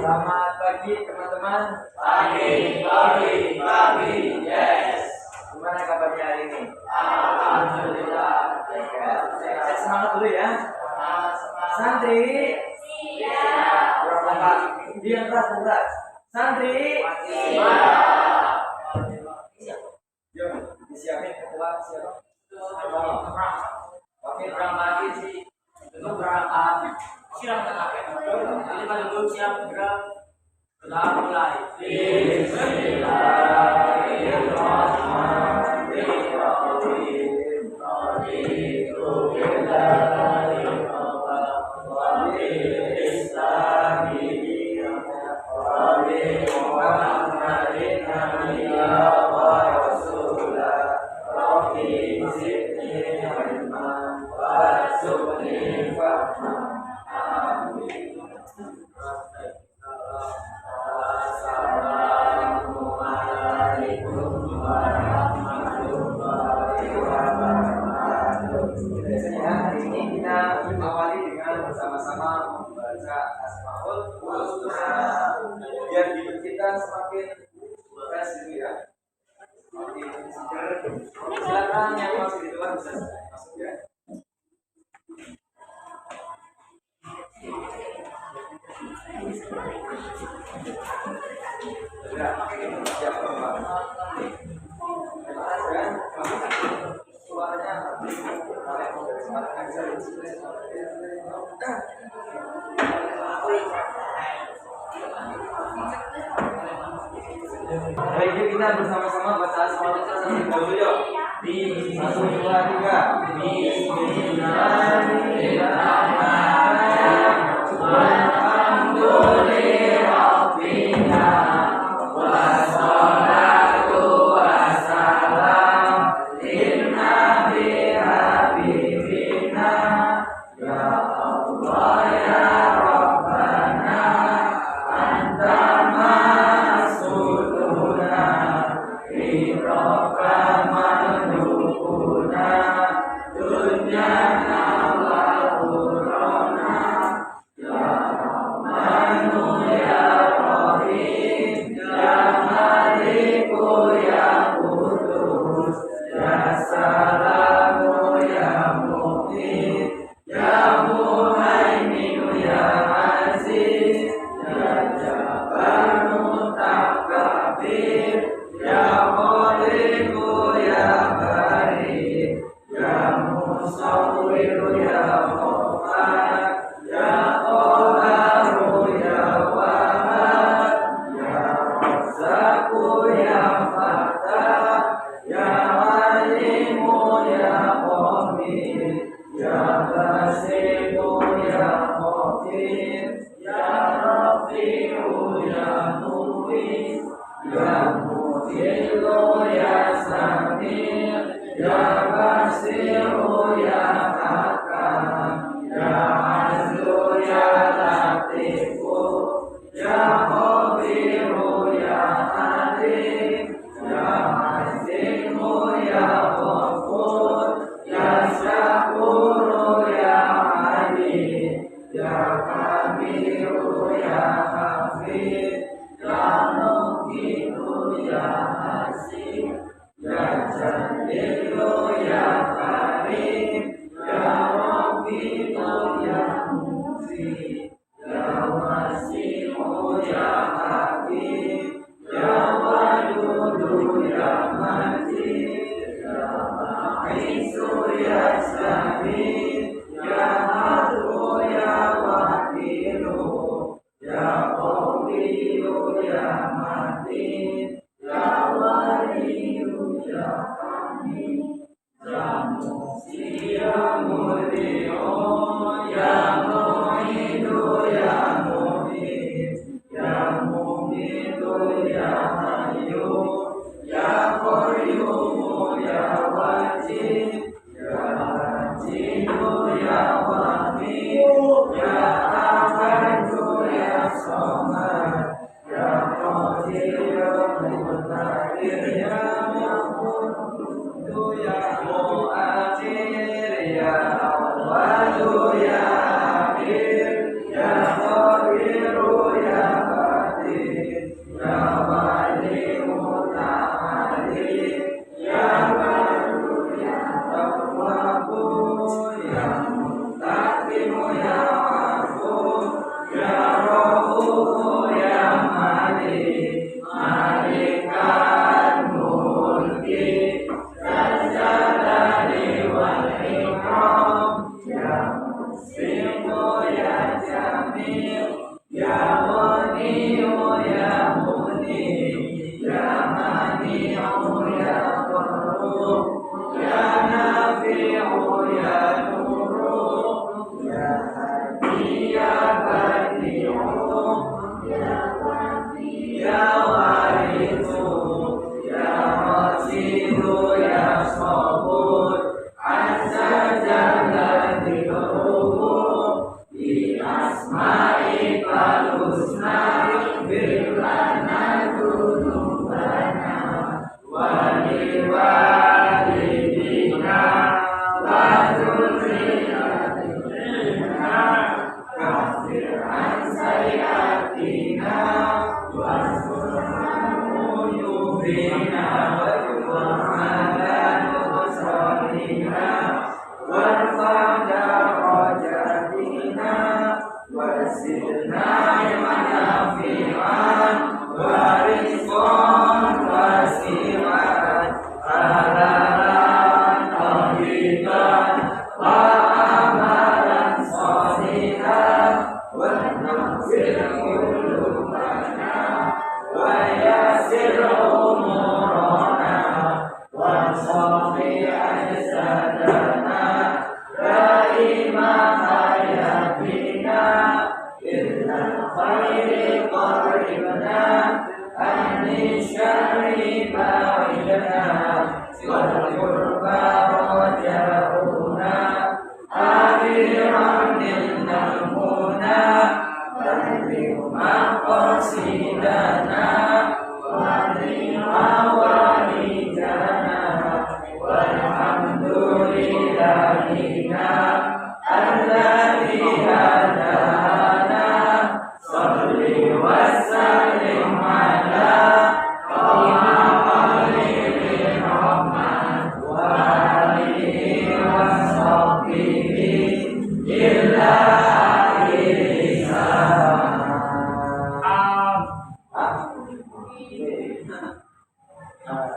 Selamat pagi teman-teman. Pagi, yes. Gimana kabarnya hari ini? Alhamdulillah. Saya semangat dulu ya. Santri. Siap. Dia keras. Santri. Siap. Yuk, disiapin ketua siapa? Oke, berangkat sih. Itu berangkat. Siap kan? Jadi pada dulu siap gerak. Sudah mulai. Biasanya hari ini kita awali dengan bersama-sama membaca Asmaul Husna biar hidup kita semakin fresh gitu ya. Semakin seger. Silakan yang masih di luar bisa masuk ya. Siap Bapak. Suaranya baik, yuk kita bersama-sama baca Asmaul Husna terlebih dahulu yuk. 1, 2, 3. Ya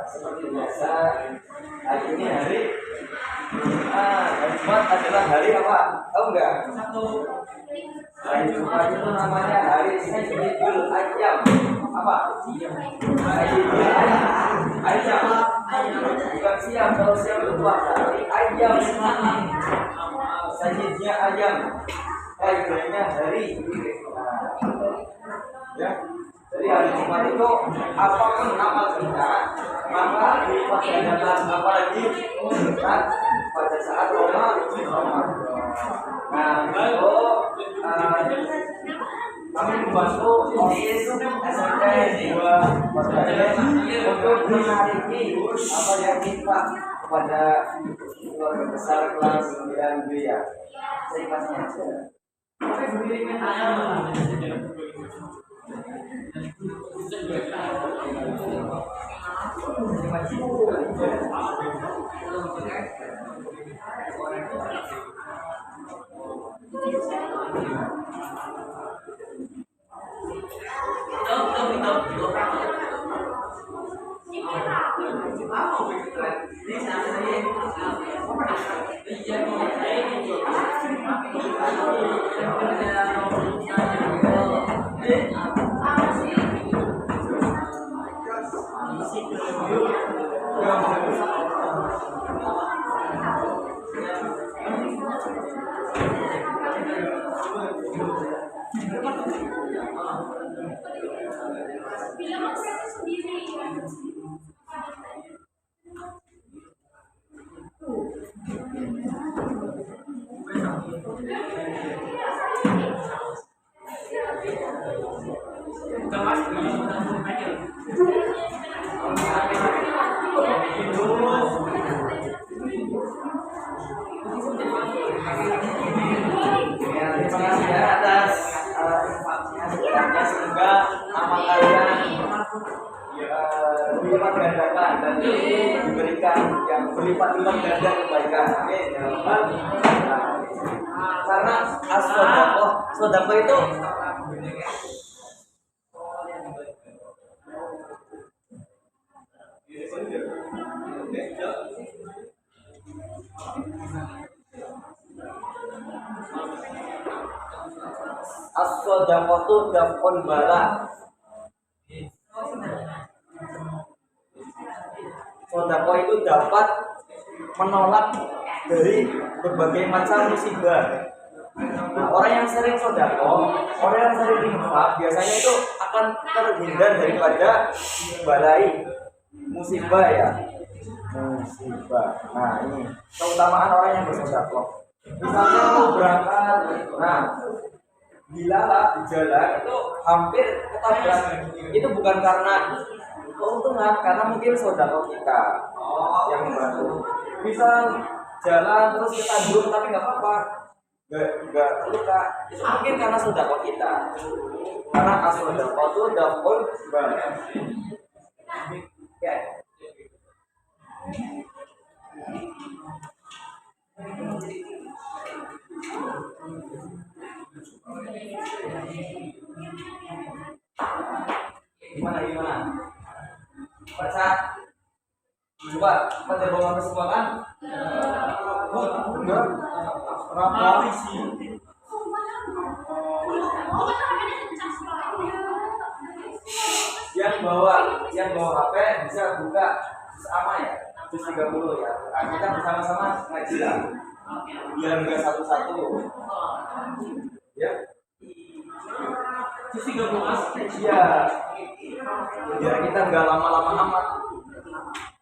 Seperti biasa, hari ini hari Jumat adalah hari apa? Tahu nggak? Hari Jumat itu namanya hari Sayyidul Ayyam. Apa? Sayyidul Ayyam. Bukan siang, kalau siang itu puasa. Ayyam. Sayyidnya Ayyam. Ayyamnya hari. Ya. Jadi hari Jumat itu apapun amal kita maka dilipat gandakan, apalagi pada saat Ramadan. Nah, kalau kami membantu OSIS SMP 2 untuk menariki apa yang kita kepada keluarga besar kelas 9 ya. Saya kasih aja. Terima kasih ya atas informasinya, semoga amal kalian dilipat gandakan dan diberikan yang berlipat-lipat ganda kebaikan. Amin. Karena sodako itu as as-shadaqatu daf'ul bala. Sedekah itu dapat menolak dari berbagai macam musibah. Nah, orang yang sering sedekah, orang yang sering infak, biasanya itu akan terhindar daripada balai musibah ya. Musibah. Nah, ini keutamaan orang yang bersedekah. Misalnya mau berangkat, nah bila di jalan itu hampir ketabrak, itu bukan karena keuntungan, karena mungkin saudara kita yang membantu. Bisa jalan terus kita duduk tapi nggak apa-apa, nggak terluka, itu mungkin karena saudara kita. Karena as-sadaqah itu daf'ul bala. Ya. Gimana? Baca. Coba baca bawaan semua kan? Enggak. Rapi sih. Yang bawa HP bisa buka sama ya. 30 ya. Nah, kita bersama-sama ngaji lah. Biar enggak satu-satu. Ya. 30 iya. Biar kita enggak lama-lama amat.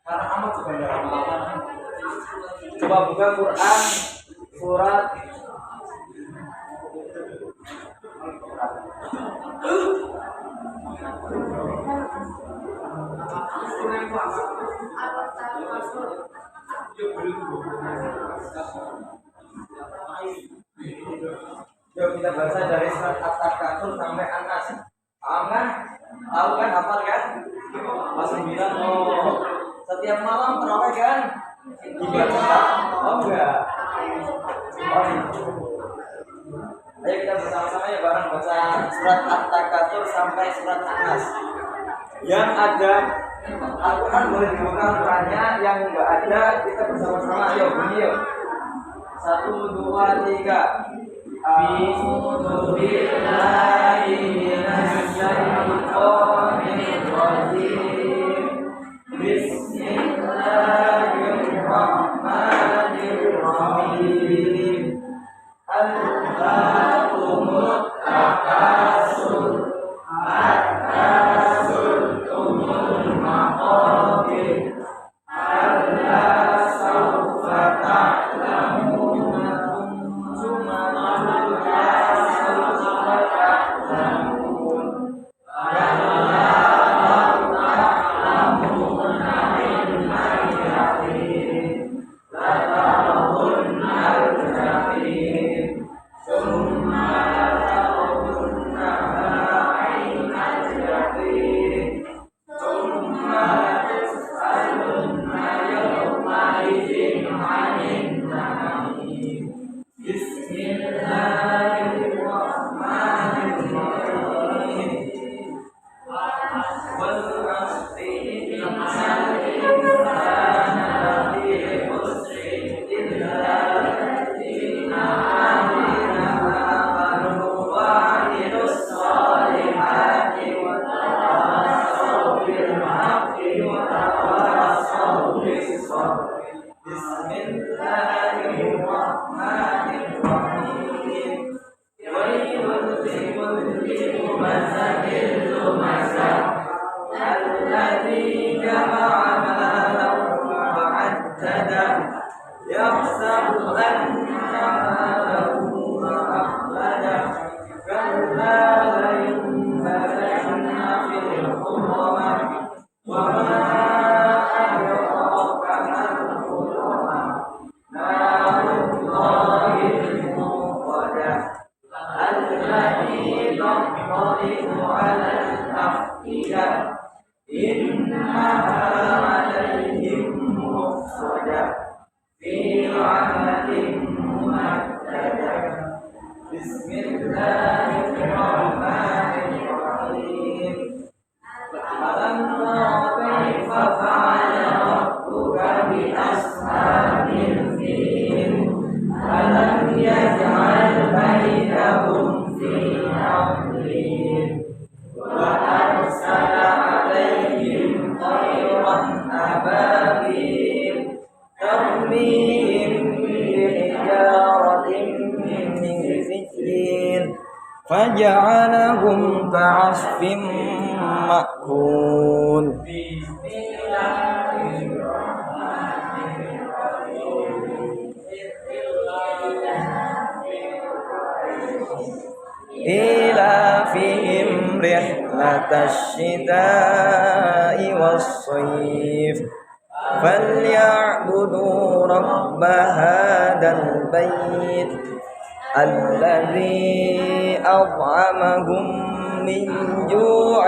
Karena amat juga enggak lama-lama. Coba buka Quran surat Yuk kita baca dari surat At-Takatsur sampai An-Nas. Paham kan? Tahu kan? Hafal kan? Masih bilang setiap malam terawih kan? Dibaca? Oh enggak. Oh itu. Ayo kita bersama-sama ya bareng baca surat At-Takatsur sampai surat An-Nas. Yang ada Al-Quran boleh dibuka Al-Qurannya, yang enggak ada kita bersama-sama. Ayo bunyi yuk. 1, 2, 3. A'udzu billahi minasy syaithanir rajim. Bismillahirrahmanirrahim. Al-Hakumut Takasur hatta zurtumul maqabir. Alla sawfa ta'lamuna thumma Alam yaj'al bainahum fi فجعلهم كعصف مأكول إيلافهم رحلة الشتاء والصيف فليعبدوا رب هذا البيت الذي أطعمهم من جوع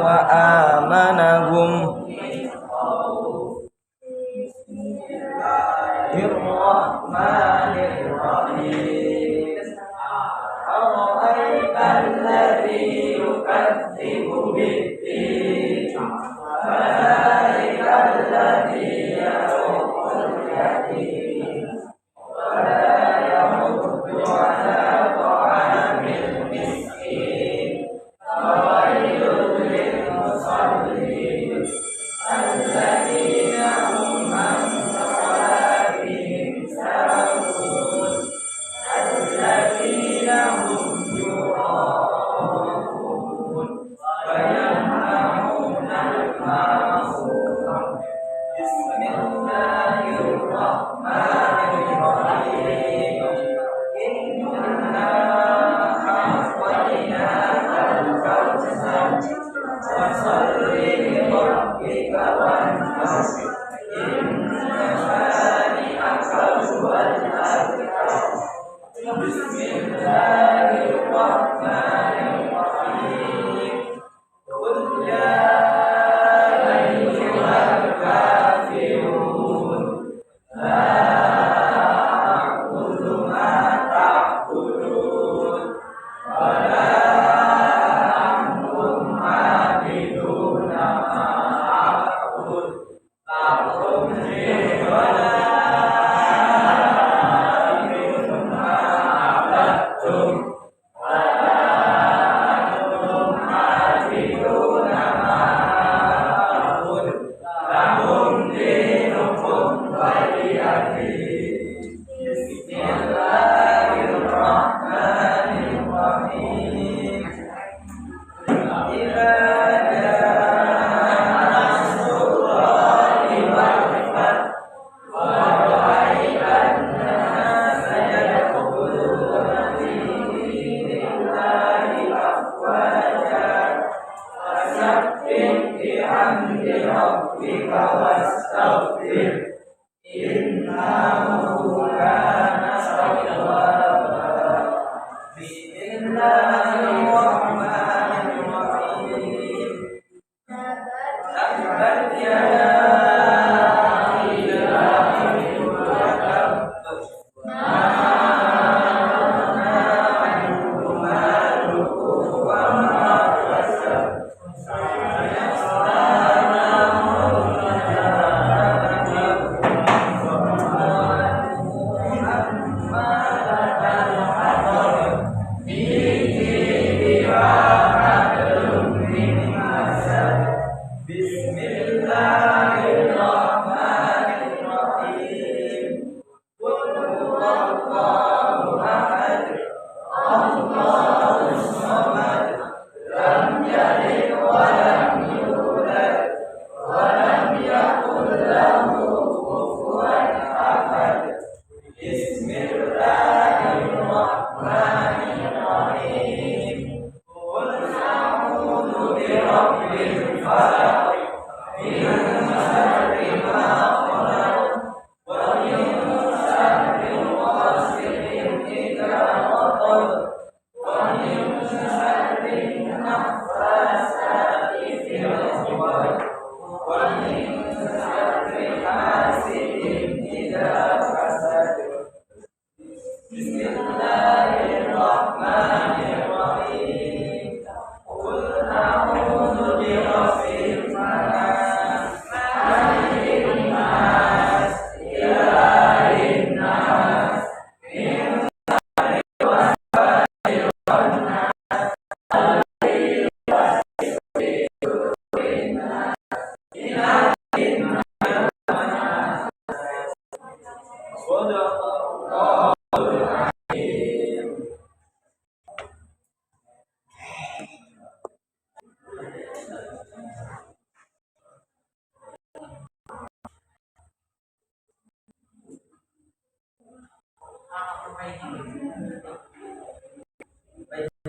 وآمنهم بالرحمن الرحيم أرأيت الذي يكذب بالدين فذلك الذي يدعو اليتيم ولا يحض على طعام المسكين فويل للمصلين الذين هم عن صلاتهم ساهون الذين هم يراءون ويمنعون الماعون بسم الله الرحمن الرحيم إنا أعطيناك الكوثر فصل لربك وانحر إن شانئك هو الأبتر بسم الله الرحمن الرحيم قل يا أيها الكافرون لا أعبد ما تعبدون ولا أنتم عابدون ما أعبد أعبد ولا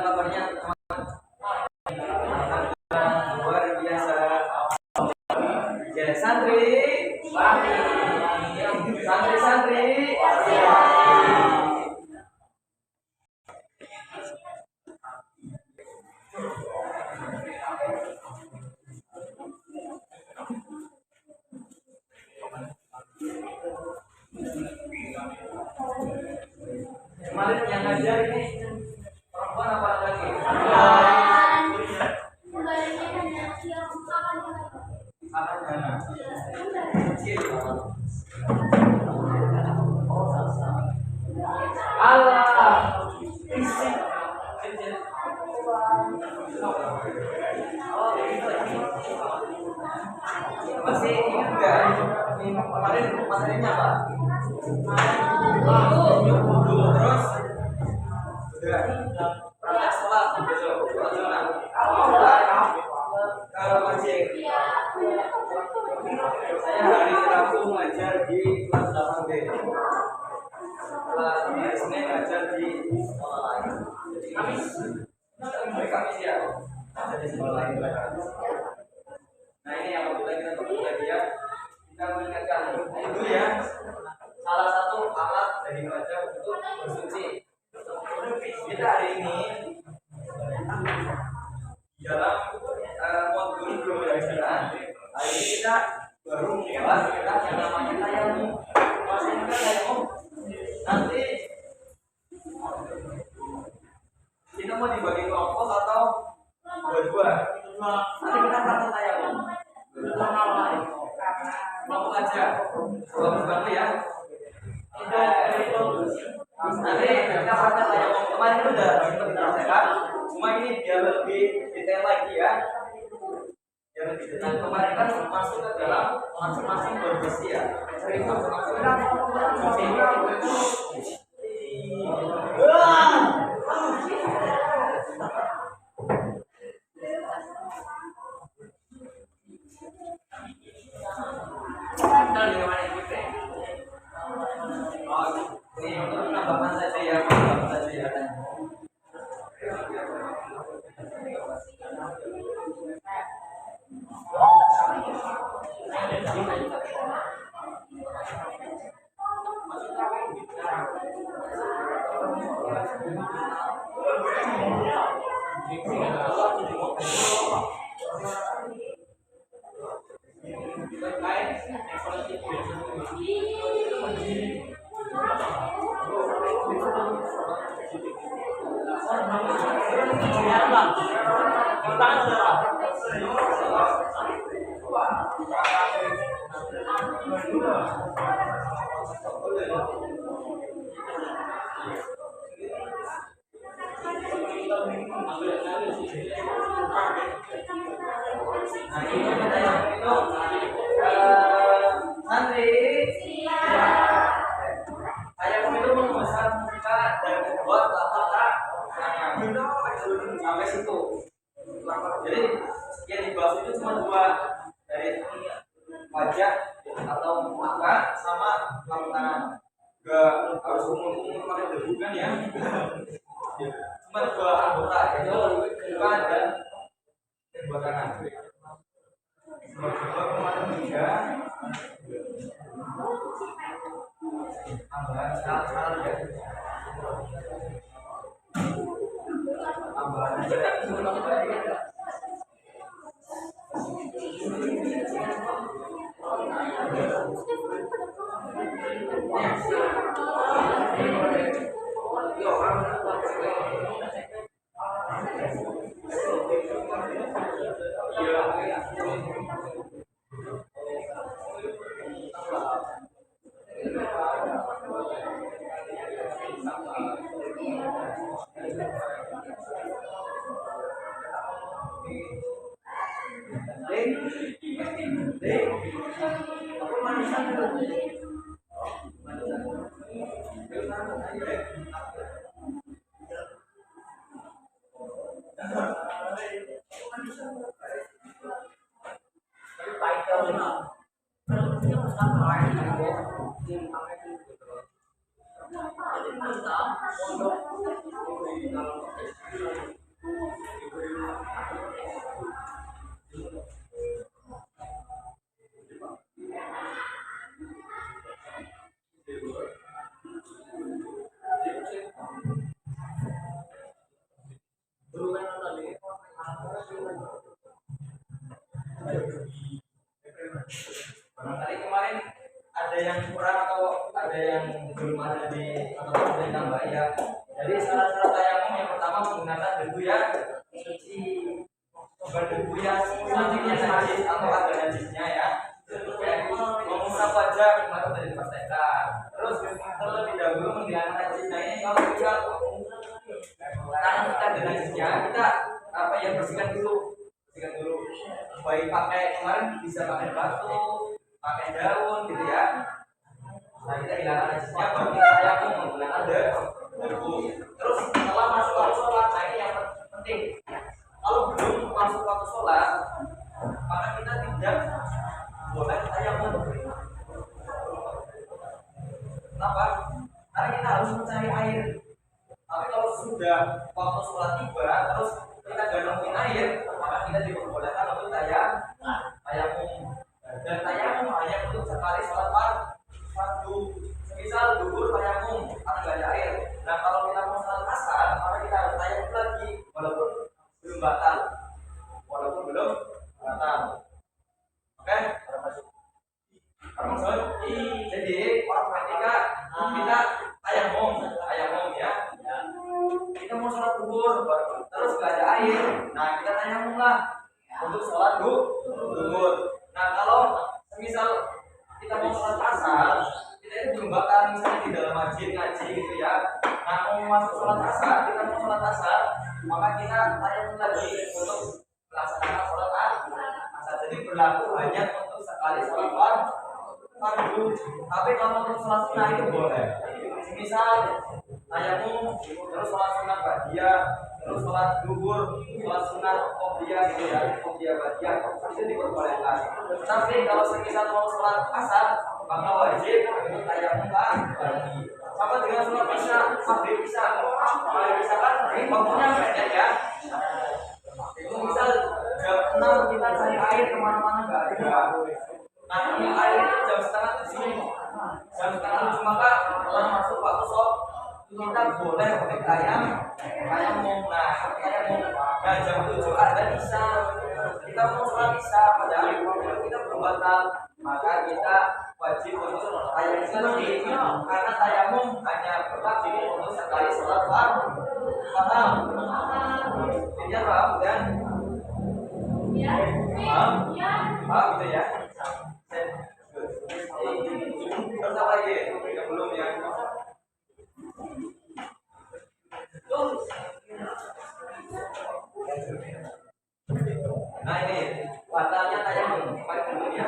kabarnya luar biasa. Ya, santri, santri. Kemarin yang ngajar ini perempuan apa laki? Anak kecil. Allah, isi kecil. Masih ingat nggak? Ini kemarin materinya apa? Terus sudah sholat kalau masih saya hari Rabu ngajar di kelas 8B, setelah di Senin ngajar di sekolah lain, jadi Kamis ya ngajar di sekolah lain. Nah ini yang kita tunggu lagi ya, kita mengingatkan itu ya, salah satu alat dari wajah untuk bersuci. Kita hari ini dalam modul pembelajaran hari ini kita baru membahas tentang yang namanya tayamum. Maksudnya tayamum nanti kita mau dibagi kelompok atau dua-dua. Nanti kita praktek tayamum. Kelompok aja. Kelompok bantu ya. Nanti kita praktek tayamum. Kemarin itu udah kita praktekkan. Cuma ini biar lebih detail lagi ya. Biar lebih detail. Kemarin kan masuk ke dalam masing-masing bersih ya. Sering masuk-masuk kan. Ini untuk penambahan saja ya, penambahan saja ya. Nah ini kita yang itu santri. Tayamum itu memesan muka dan membuat telapak tangan sampai situ. Jadi yang dibahas itu cuma dua, dari wajah atau muka sama telapak tangan. Gak harus umum pakai debu kan ya. Cuma dua anggota yaitu muka dan kedua tangan. Coba kemarin juga tambahan salah ya. Tambahan aja. yang kurang atau ada yang belum ada di atau ada yang tambah ya. Jadi syarat-syarat tayamum yang pertama menggunakan debu yang suci, bukan debu yang sucinya najis atau ada najisnya ya. Mengusap wajah atau dari dipastikan. Terus terlebih dahulu menghilangkan najisnya ini kalau kita karena kita ada najisnya kita apa ya bersihkan dulu baik pakai kemarin bisa pakai batu pakai daun gitu ya. Nah kita hilangkan najisnya baru kita tayamum menggunakan debu. Terus setelah masuk waktu sholat, nah ini yang penting. Kalau belum masuk waktu sholat, maka kita tidak boleh tayamum. Kenapa? Karena kita harus mencari air. Tapi kalau sudah waktu sholat tiba, terus kita gak nemuin air, maka kita diperbolehkan untuk tayamum. Dan tayamum hanya untuk sekali sholat fardu. Misal duhur tayamum karena gak ada air. Nah kalau kita mau sholat asar, maka kita harus tayamum lagi walaupun belum batal. Oke? Maksud? Jadi ketika kita tayamum ya. Kita mau sholat duhur, terus gak ada air. Nah kita tayamum lah untuk sholat duhur. Nah kalau misal kita mau sholat asar, kita itu belum bakal misalnya di dalam masjid ngaji gitu ya. Nah mau masuk sholat asar, maka kita tayamum lagi untuk melaksanakan sholat asar. Jadi berlaku hanya untuk sekali sholat fardu. Tapi kalau untuk sholat sunnah itu boleh. Misal tayamum terus sholat sunnah ba'diyah, terus sholat duhur, sholat sunnah qobliyah gitu ya, qobliyah ba'diyah itu diperbolehkan. Tapi kalau semisal mau sholat asar, maka wajib untuk tayamum lagi. Sama dengan sholat isya, maghrib isya. Kalau isya kan waktunya pendek ya. Itu misal jam 6 kita cari air kemana-mana nggak ada. Nah ini air itu jam setengah 7. Jam setengah 7 maka setelah masuk waktu sholat kita boleh pakai tayamum. Nah jam 7 ada isya, kita mau sholat isya padahal kita belum batal, maka kita wajib untuk tayamum lagi karena tayamum hanya berlaku untuk sekali sholat fardu. Ini paham kan? Paham gitu ya? Terus apa lagi? Yang belum ya? Nah ini batalnya tayamum pakai dulu ya.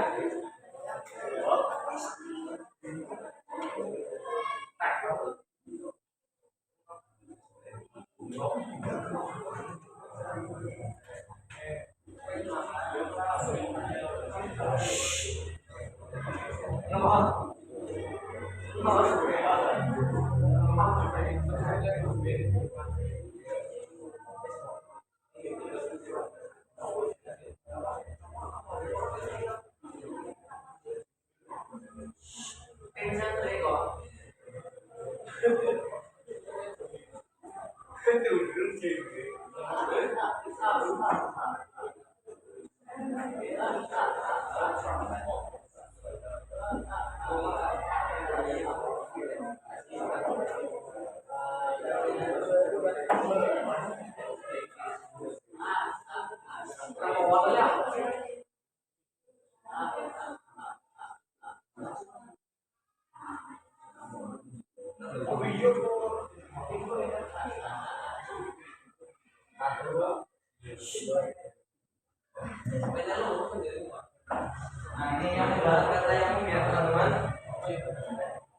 Nah ini yang membatalkan tayamum ya teman-teman.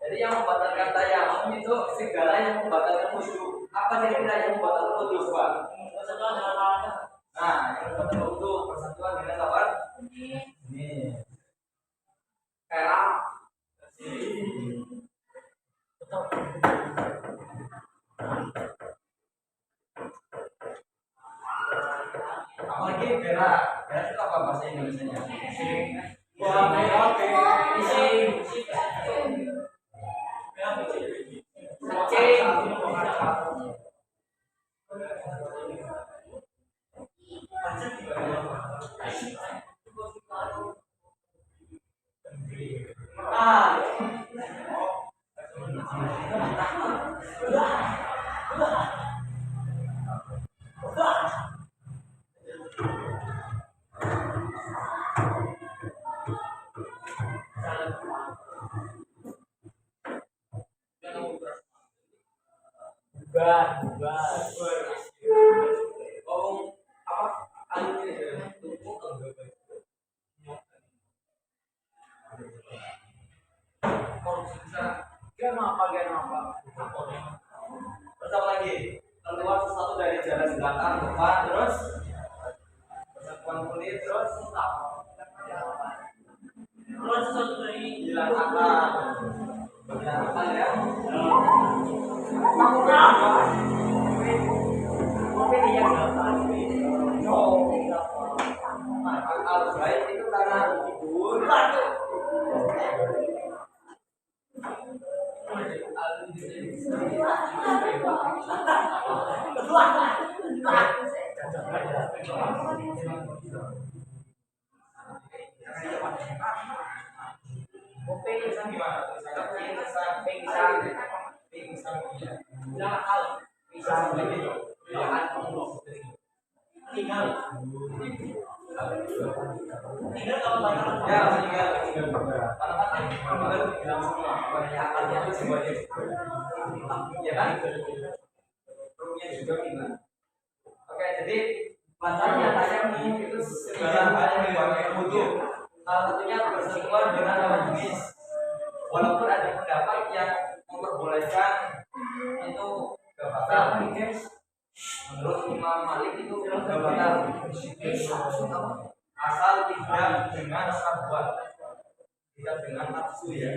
Jadi yang membatalkan tayamum itu segala yang membatalkan wudu. Apa kira-kira yang membatalkan wudu, Pak? Nah, yang membatalkan wudu persatuan dengan lawan ini. Kayak apalagi berak itu apa bahasa Indonesianya? Korupsi bisa. Gak apa? Terus apa lagi? Keluar sesuatu dari jalan belakang depan, terus persatuan kulit, terus sesuatu dari hilang akal ya. Kopi dia Akal baik itu karena tidur. Kopi Pingsan gimana? Pingsan. jangan hal bisa begitu. Jangan tinggal kalau banyak Ya, tinggal. Karena kan tinggal bilang semua banyak akalnya itu semuanya. Ya kan? Rupiah juga gimana? Oke, jadi batalnya tayamum itu segala hal yang dipakai wudhu. Salah satunya bersentuhan dengan lawan jenis. Walaupun ada pendapat yang memperbolehkan itu gak batal. Menurut Imam Malik itu gak batal. Asal tidak dengan syahwat, tidak dengan nafsu ya.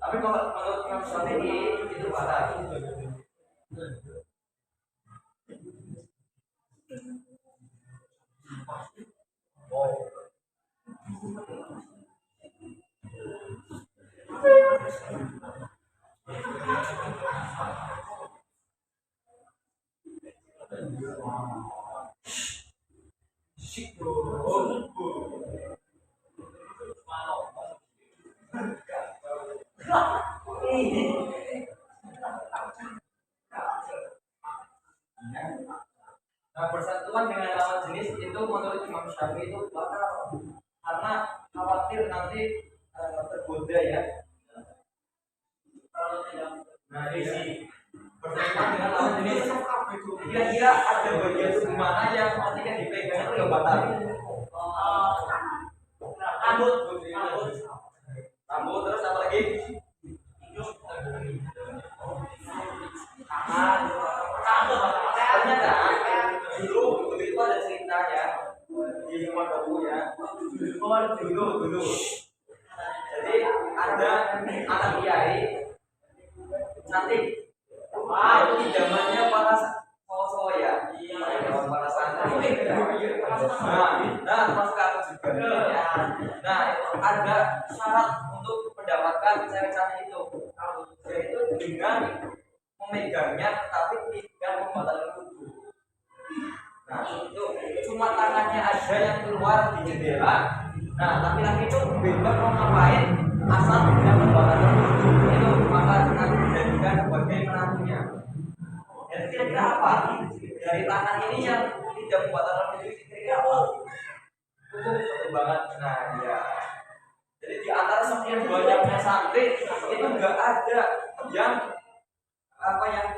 Tapi kalau menurut Imam Syafi'i itu batal. Nah, persatuan dengan lawan jenis itu menurut Imam Syafi'i itu batal karena khawatir nanti tergoda ya. Nah, ini persatuan dengan lawan jenis. Kira-kira ada bagian tubuh mana yang ketika dipegang itu nggak batal? Rambut, terus apa lagi? Ternyata dulu itu ada cerita ya di rumah dulu ya. Dulu. Jadi ada anak kiai cantik. Itu di zamannya para cowok-cowok ya. Para santri. Nah, termasuk aku juga. Nah, itu ada syarat untuk mendapatkan cewek cantik itu, yaitu dengan memegangnya tapi tidak membatalkan wudhu. Nah, itu cuma tangannya aja yang keluar di jendela. Nah, laki-laki itu bebas mau ngapain asal tidak membatalkan wudhu. Itu maka nanti dijadikan sebagai menantunya. Dan kira-kira apa dari tangan ini yang tidak membatalkan wudhu? Kira-kira apa? Betul banget. Nah, ya. Jadi di antara sekian banyaknya santri itu enggak ada yang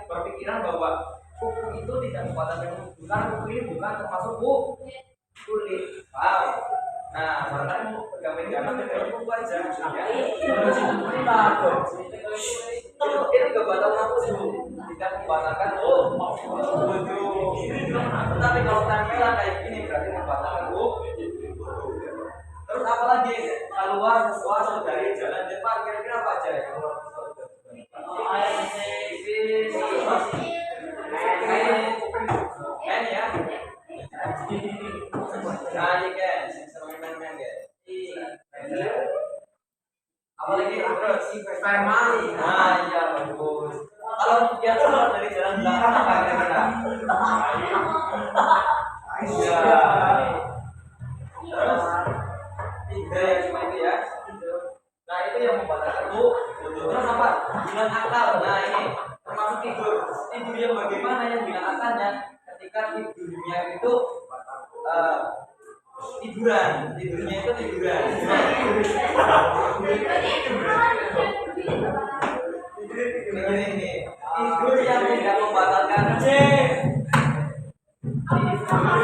berpikiran bahwa kuku itu tidak membatalkan wudhu. Karena kuku ini bukan termasuk kulit. Wow. Nah, barangkali mau pegang-pegangan dengan kuku aja. Ya. Itu enggak batal wudhu, tidak membatalkan wudhu. Tapi kalau tempelan kayak gini berarti membatalkan wudhu. Terus apa lagi? Keluar sesuatu dari jalan depan, kira-kira apa aja ya? Kan ya? Apa lagi? Terus family. Nah, iya bagus. Kalau dia keluar dari jalan belakang apa kira-kira? Iya. Terus tiga ya cuma itu ya. Nah itu yang membatalkan wudhu. Terus apa? Bilang akal. Nah ini termasuk tidur. Tidur yang bagaimana yang bilang akalnya? Ketika tidurnya itu tidurnya itu tiduran. Ini tidur yang tidak membatalkan tidur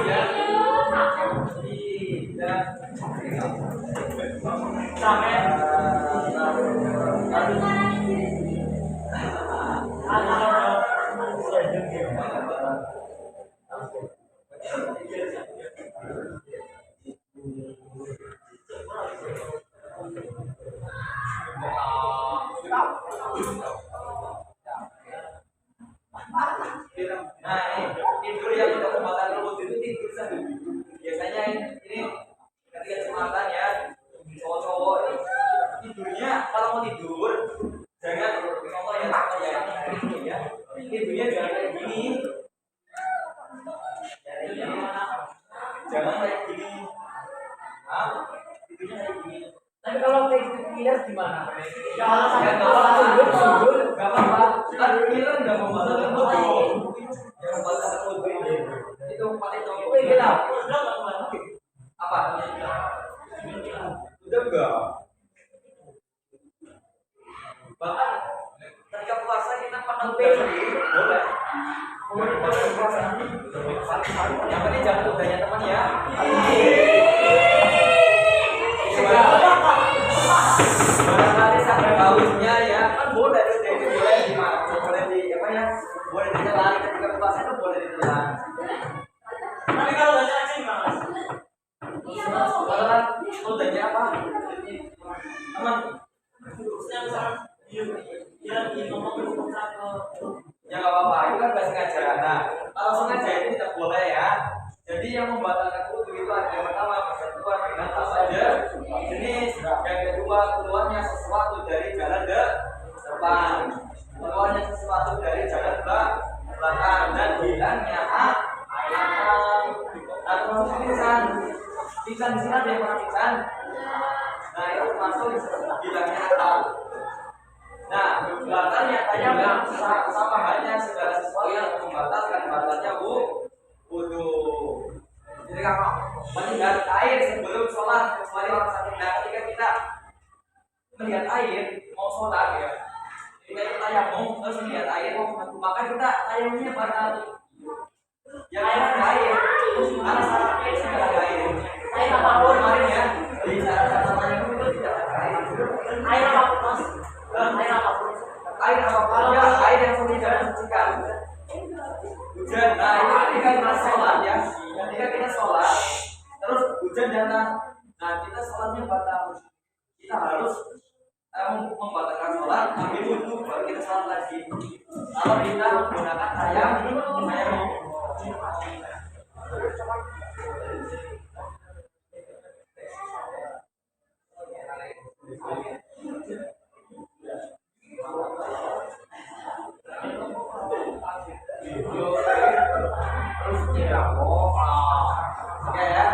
yang dan Sampai nah ini tidur yang untuk pembatal rambut itu tidur sambil duduk. Biasanya ini ketika Jumatan ya cowok-cowok tidurnya kalau mau tidur jangan contoh ya tidurnya jangan kayak gini, jangan kayak gini, tidurnya kayak gini. tapi kalau kayak gitu killer gimana? Ya Ya sampai nggak apa-apa, sujud. nggak apa-apa. Kan killer nggak membatal rambut dong, yang membatal rambut itu paling Oke, cowok gila. apa? Udah enggak? Bahkan ketika puasa kita makan udang boleh. Yang penting jangan udangnya teman ya. Barangkali sampai bausnya ya kan boleh udah itu boleh boleh di apa ya? Boleh ditelan ketika puasa itu boleh ditelan. Tapi kalau nggak sengaja gimana? Kalau udangnya apa? Aman. Yang misalnya dia lagi ngomong ke Ya nggak apa-apa, itu kan nggak sengaja. Nah, kalau sengaja itu tidak boleh ya. Jadi yang membatalkan wudu itu ada yang pertama persatuan dengan apa saja jenis, yang kedua keluarnya sesuatu dari jalan depan, keluarnya sesuatu dari jalan belakang, dan hilangnya akal. Nah, termasuk pingsan di sini ada yang pernah pingsan. Nah, itu termasuk hilangnya akal. Nah, batalnya tanya sama halnya segala sesuatu yang membatalkan batalnya wudu. Jadi apa? Melihat air sebelum sholat kecuali orang sakit. Nah, ketika kita melihat air mau sholat ya, kita tayamum terus melihat air, maka kita tayamumnya batal. Yang air, karena syaratnya tidak ada air. air apapun, Kemarin ya, di syarat tayamum itu tidak ada air. air apapun mas, air apapun. Air apa ya, air yang sudah disucikan. Hujan, nah ini ketika kita sholat ya, ketika kita sholat terus hujan datang, nah kita sholatnya batal. Kita harus membatalkan sholat, ambil wudhu, baru kita sholat lagi. Kalau kita menggunakan tayamum. Oke ya.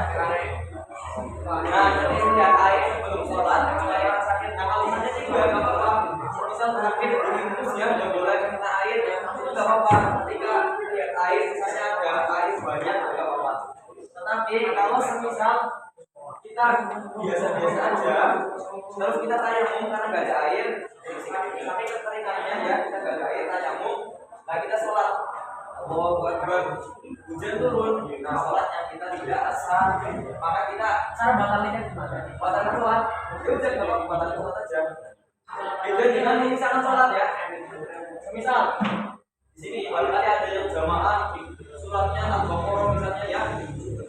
Nah, jadi lihat air sebelum sholat, kalau yang sakit, nah kalau misalnya sih nggak apa-apa. Misal sakit terus ya nggak boleh kena air, itu nggak apa-apa. Ketika lihat air, misalnya ada air banyak nggak apa-apa. Tetapi kalau semisal kita biasa-biasa aja, terus kita tayamum karena nggak ada air, tapi keteringannya ya kita nggak ada air tayamum, nah kita sholat. Oh, buat hujan turun, nah sholatnya kita tidak sah, maka kita Cara batalnya gimana? batal sholat. Ya udah nggak apa-apa, batal sholat aja. Beda dengan misalkan sholat ya, misal di sini barangkali ada yang jamaah sholatnya Al-Baqarah misalnya ya,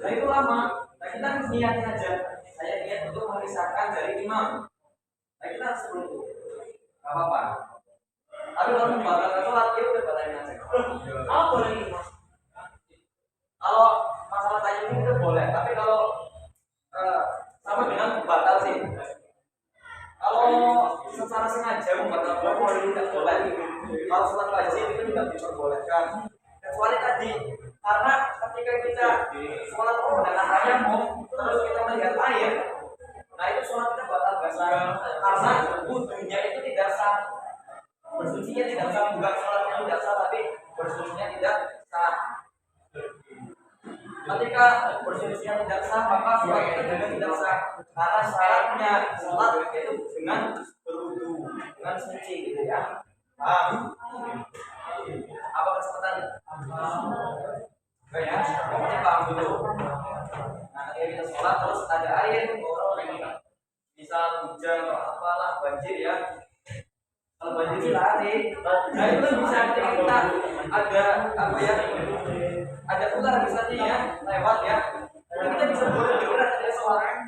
nah itu lama. Nah kita harus niatin aja, saya niat untuk memisahkan dari imam. Nah kita sebelum itu, nggak apa-apa. Tapi kalau membatalkan sholat, ya udah batalin aja. Oh boleh ini mas. Kalau masalah tayamum itu boleh, tapi kalau sama dengan batal sih. Kalau secara sengaja membatalkan boleh tidak boleh. Kalau sholat wajib itu tidak diperbolehkan. Kecuali tadi, karena ketika kita sholat menggunakan tayamum, terus kita melihat air, nah itu sholat kita batal karena wudhunya itu tidak sah. Bersucinya tidak sah, bukan sholatnya tidak sah, tapi bersucinya tidak sah. Ketika bersucinya tidak sah, maka sholat itu juga tidak sah. Karena syaratnya sholat itu dengan berwudu, dengan suci gitu ya. Apa kesempatan? Enggak ya, pokoknya paham dulu. Nah, ketika kita sholat terus ada air, misal hujan atau apalah banjir ya. Kalau banjir itu lari, nah itu bisa ketika kita ada apa ya, ada ular misalnya ya lewat ya, nah kita bisa bergerak dari seorang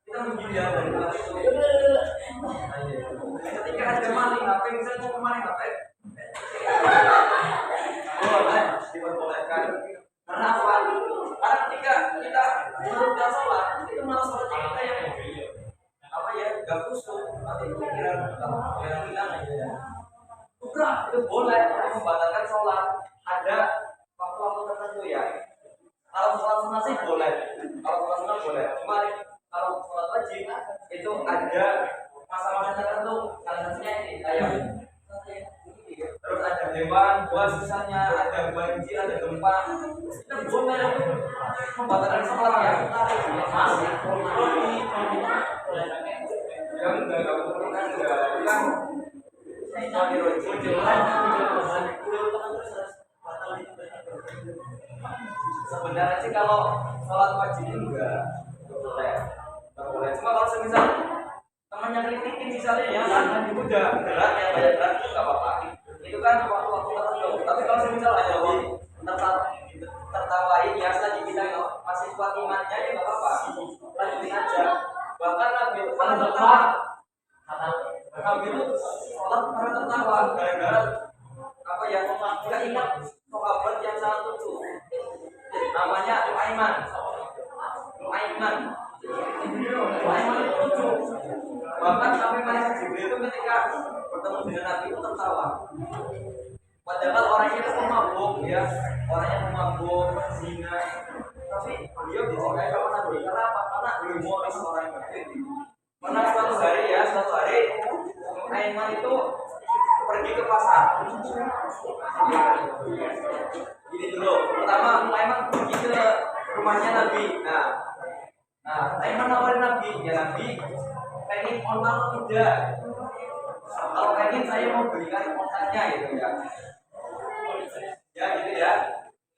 kita menghindar dari ular itu. Ketika ada maling apa misalnya mau kemarin apa boleh diperbolehkan. Karena apa? Karena ketika kita menurutkan sholat itu malah sholatnya kita yang apa ya gak khusyuk, nanti pikiran hilang aja ya. Bukan, itu boleh membatalkan sholat. Ada waktu-waktu tertentu ya. Kalau sholat sunnah sih boleh, kalau sholat sunnah boleh. Cuma kalau sholat wajib itu ada masa-masa tertentu. Salah satunya ini kayak terus ada hewan buas misalnya, ada banjir, ada gempa, itu boleh membatalkan sholat ya. Yang enggak pernah enggak sebenarnya sih kalau sholat wajib enggak boleh. Cuma kalau semisal temannya kritikin misalnya ya kan udah berat ya banyak berat itu nggak apa-apa. Itu kan waktu-waktu tertentu. Tapi kalau semisal ada tertawain ya saja kita masih kuat imannya ya nggak apa-apa. Lanjutin aja. Bahkan Nabi itu kan tertawa. Nabi itu sholat karena tertawa gara-gara apa ya? Kita ingat sahabat yang sangat lucu. Namanya Nuaiman itu lucu. Bahkan sampai malaikat Jibril itu ketika bertemu dengan Nabi itu tertawa. Padahal orangnya itu pemabuk ya, orangnya pemabuk, zina. Tapi beliau disukai sama Nabi. Karena apa? Karena humoris orangnya. Karena suatu hari Aiman itu pergi ke pasar. Ini dulu. Pertama Aiman pergi ke rumahnya Nabi. Nah Aiman nawarin Nabi, ya Nabi, pengen onta atau tidak? Kalau pengen saya mau belikan ontanya gitu ya. Ya gitu ya.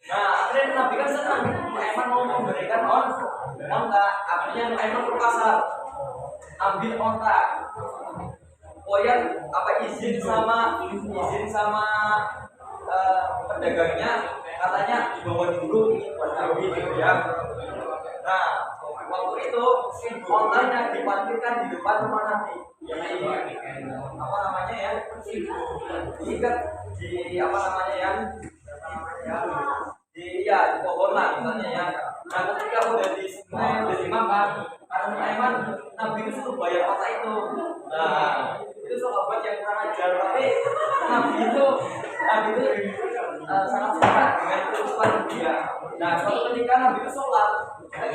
Nah akhirnya Nabi kan senang. Aiman mau memberikan onta. Akhirnya Aiman ke pasar, ambil onta. Izin sama pedagangnya, katanya dibawa dulu buat Nabi gitu ya. Nah waktu itu ontanya diparkirkan di depan rumah Nabi. Apa namanya ya? Diikat di apa namanya ya? Di pohon lah misalnya ya. Nah ketika udah dimakan, karena Aiman Nabi itu suruh bayar onta itu. Nah itu sahabat yang kurang ajar, tapi Nabi itu sangat suka dengan kelucuan dia. Nah suatu ketika Nabi itu sholat,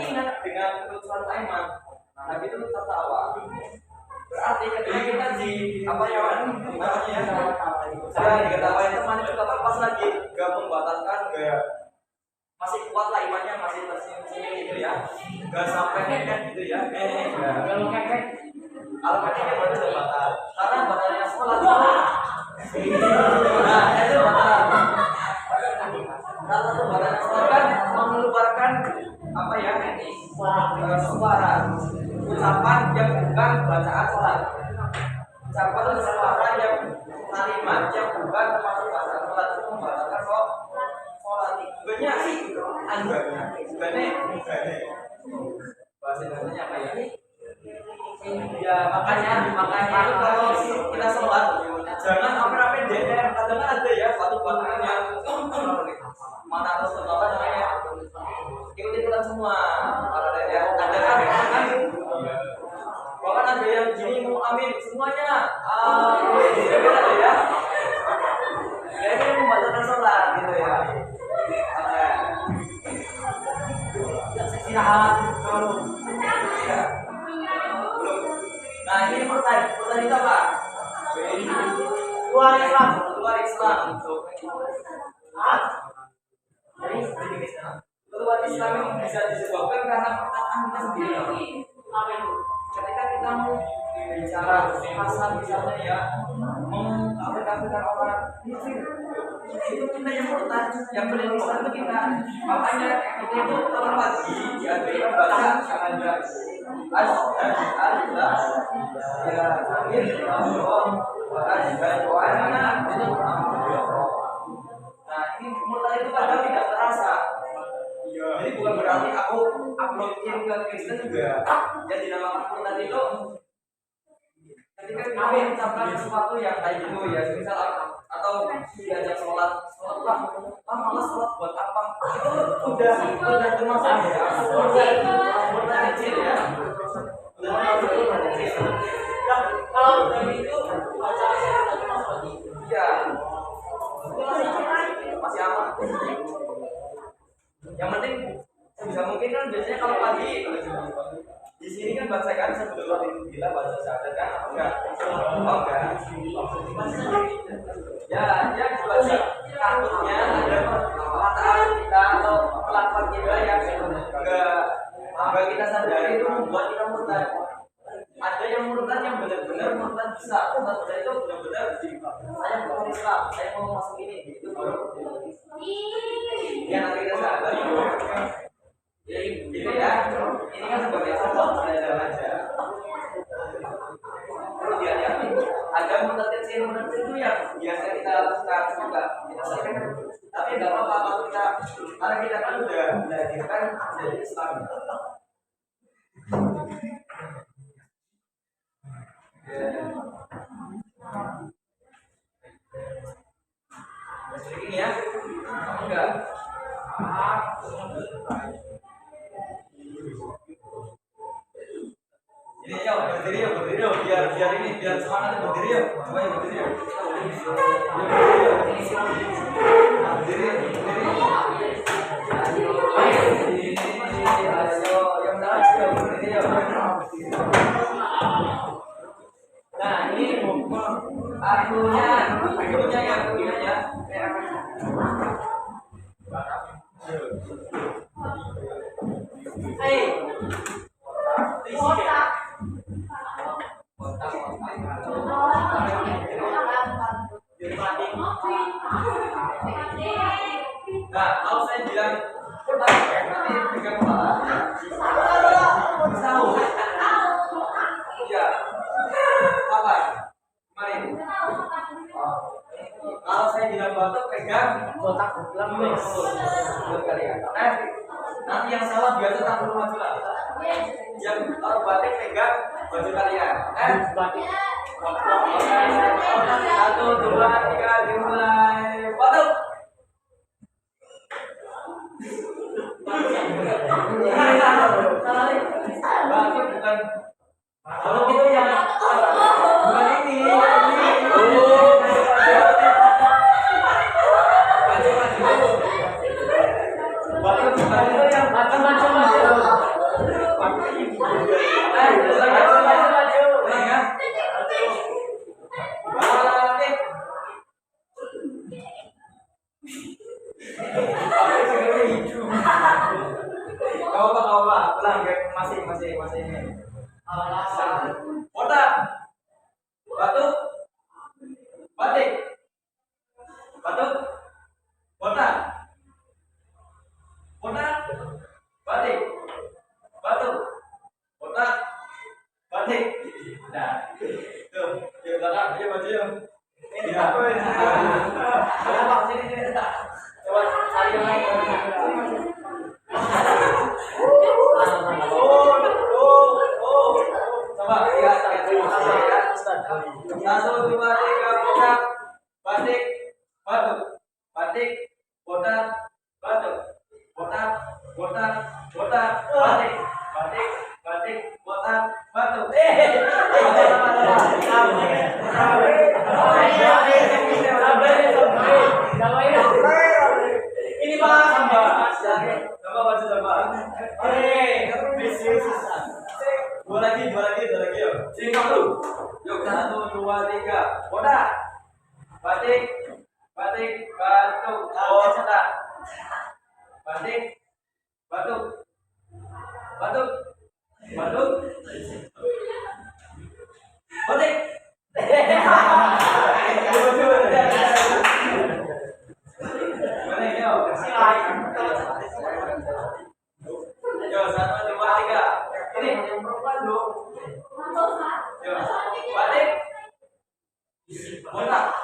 ingat dengan kelucuan Aiman, Nabi itu tertawa. Berarti ketika kita di apa ya namanya ya, diketawain teman itu apa pas lagi gak membatalkan gak masih kuat lah imannya, masih tersenyum gitu ya, gak sampai keket gitu ya, kalau keket al-fatihah baru sudah batal. Karena batalnya sholat itu batal. Salah satu batalnya sholat kan mengeluarkan apa ya? Suara ucapan yang bukan bacaan sholat. Ucapan suara yang kalimat yang bukan termasuk bacaan sholat itu membatalkan sholat. Bukannya sih bukannya bahasa Indonesianya apa ya? Ya makanya itu kalau kita sholat jangan sampai DM. Kadang ada ya satu bacaan yang mana harus apa namanya ikut-ikutan semua. Ya ada kan bahkan ada yang gini mau amin semuanya ada ya. Ini membatalkan sholat gitu ya. Istirahat kalau nah ini pertanyaan kita Pak. Luar Islam. Keluar Islam itu bisa disebabkan karena perkataan kita sendiri. Ketika kita mau bicara pasal misalnya ya, mengkafirkan orang, itu kita yang murtad, yang berlisan itu kita. Makanya kita itu kalau pagi dianjurkan baca jangan ada asyhadu an la ilaha illallah wa asyhadu anna Muhammadar Rasulullah. Nah, ini murtad itu kadang tidak terasa. Jadi bukan berarti aku uploadin ke Kristen juga. Yang dinamakan murtad itu ketika kita mengucapkan sesuatu yang kayak gitu ya, misal atau diajak sholat lah, malas sholat buat apa? Itu udah termasuk ya, udah kecil ya. Kalau dari itu baca ayat itu masuk. Iya, masih aman. Yang penting sebisa mungkin kan biasanya kalau pagi di sini kan bacakan sebelum bila baca syahadat kan apa enggak? Oh enggak. Ya dibaca takutnya ada perkataan kita atau kelakuan kita yang enggak kita sadari itu membuat kita murtad. Ada yang murtad yang benar-benar murtad besar. Murtad itu benar-benar saya mau Islam, saya mau masuk ini itu baru. Ya nanti kita sadar. Jadi gitu ya. Ini kan sebagai contoh belajar aja. Perlu hati-hati. Ada murtad kecil itu yang biasa kita lakukan juga kita sampaikan. Tapi nggak apa-apa kalau kita karena kita kan udah dilahirkan jadi Islam. Ini ya, enggak. Ini ya berdiri biar semangatnya berdiri ya. Coba ya berdiri ya. Berdiri. Ayo, yang benar ya berdiri ya. Nah ini akunya yang punyanya. Nah, kalau saya bilang nanti pegang kepala. Tahu? Iya. Apa? Mari. Kalau saya bilang batuk pegang kotak lemes. Nanti yang salah biasa tak perlu maju lah. Yang kalau batik pegang baju kalian. Batik. 1, 2, 3 dimulai. Batuk. Batuk bukan. Kalau itu yang bukan ini. Batuk bukan itu yang macam-macam. Masih ini. Kota. Batuk. Batik. Batuk. Kota. Kota. Batik. Batuk. Kota. Batik. Nah, tuh, di belakang dia maju ya. Ini apa ini? Coba sini. Coba cari yang lain. Coba lihat ya. 1, 2, 3 kotak batik batuk batik kotak batuk kotak kotak kotak batik batik batik kotak batuk. Ini Pak tambah baju tambah. Dua lagi yuk. Sini kamu. Yuk 1, 2, 3. Kotak. Batik. Batik. Batuk. Kotak. Batik. Batuk. Batuk. Batuk. Batik. Ini yang perempuan dong. Yo, balik. Botak.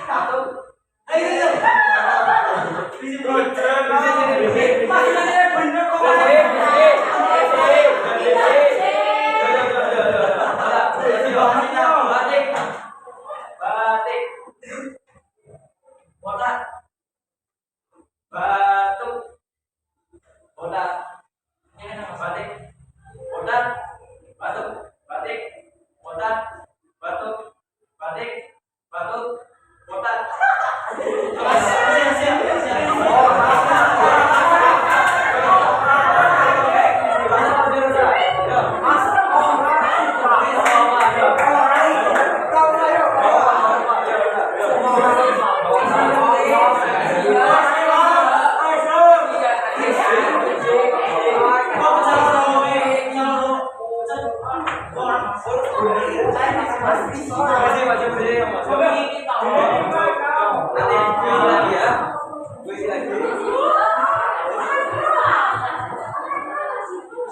Satu. Ayo.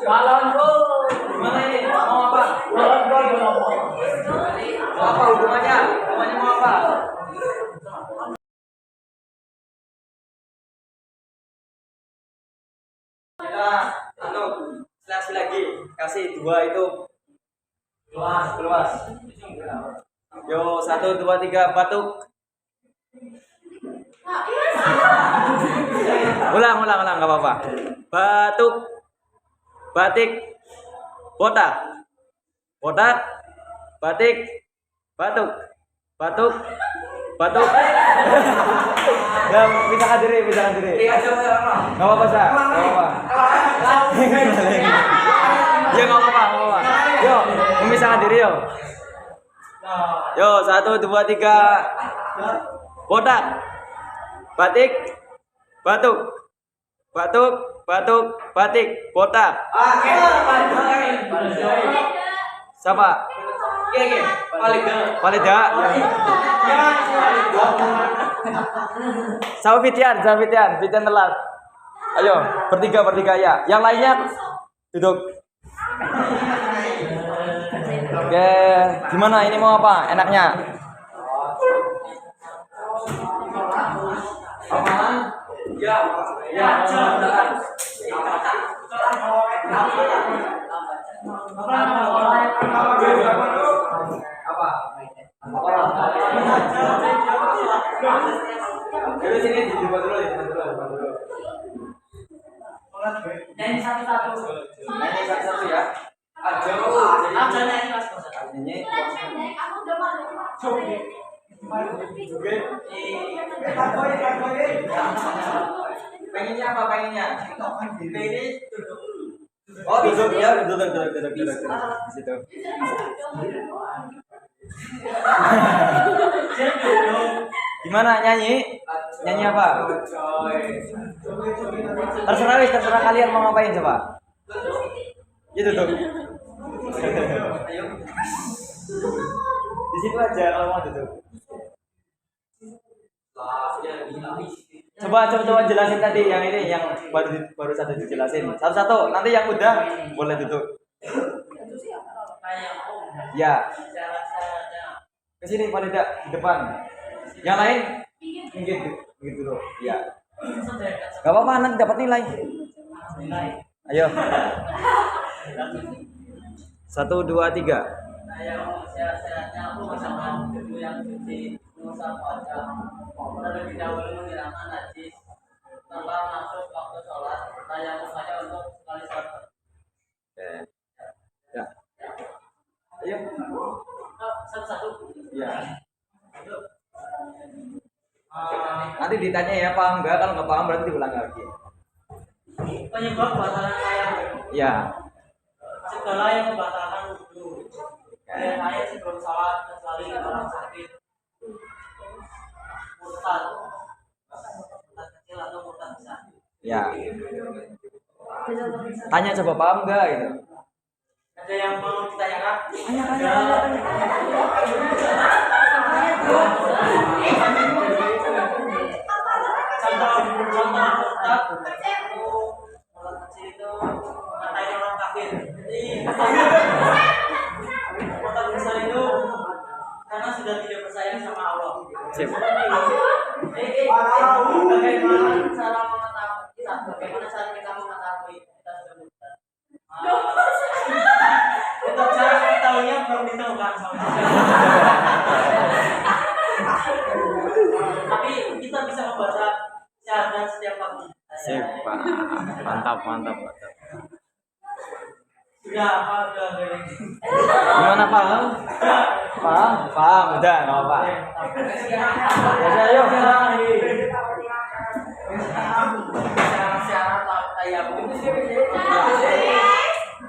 Balon bro. Gimana ini? Mau apa? Balon bro. Mau apa hubungannya? Hubungannya mau apa? Kita selasi lagi. Kasih dua itu luas. Yo, 1, 2, 3, batuk. Ulang, nggak apa-apa. Batuk, batik, botak, batik, batuk, batuk. Ya, pisahkan diri. Nggak apa-apa, Sa. Nggak apa-apa. Ya, nggak apa-apa. Yo, memisahkan diri, yo. Yo, 1, 2, 3. Botak, batik, batuk, batik, botak. Siapa? Palida. Sama Fitian telat. Ayo, bertiga ya. Yang lainnya duduk. Oke, gimana ini mau apa? Enaknya? Amalan? Ya. Apa? Jadi sini dibuat dulu. Nyanyi satu-satu ya. Aja nyanyi mas. Nyanyi. Pengennya apa pengennya? Oh, duduk ya, duduk di situ. Gimana nyanyi? Nyanyi apa? Terserah kalian mau ngapain coba. Ya duduk. Di situ aja kalau mau duduk. Coba jelasin tadi yang ini yang baru satu dijelasin. Satu-satu. Nanti yang udah boleh duduk. Ya. Ke sini paling tidak di depan. Yang lain minggir begitu loh. Ya. Gak apa-apa, nanti dapat nilai. Ayo. 1, 2, 3. Sehat-sehatnya aku bersama tubuh yang suci, nusa wajah. Terlebih dahulu menghilangkan najis. Tanpa masuk waktu sholat, tayamum saja untuk sekali sholat. Ya. Ayo. Satu-satu. Ya. Nanti ditanya ya paham enggak, kalau nggak paham berarti diulang lagi. Penyebab batalan tayamum. Ya. Segala yang membatalkan wudhu. Dan ayat sebelum sholat kecuali orang sakit, murtad kecil atau murtad besar. Ya. Tanya coba paham enggak gitu. Ada yang mau ditanyakan? Contoh murtad kecil itu ngatain orang kafir. Otak besar itu karena sudah tidak percaya sama Allah. Sip. Bagaimana cara mengetahui kita? Bagaimana cara kita mengetahui kita sudah besar? Untuk cara mengetahuinya belum ditemukan sama tapi kita bisa membaca syahadat setiap pagi. Sip, Pak. Mantap. Sudah apa sudah dari Gimana, paham? Paham, udah, enggak apa-apa. Ya, ayo. syarat tayamum.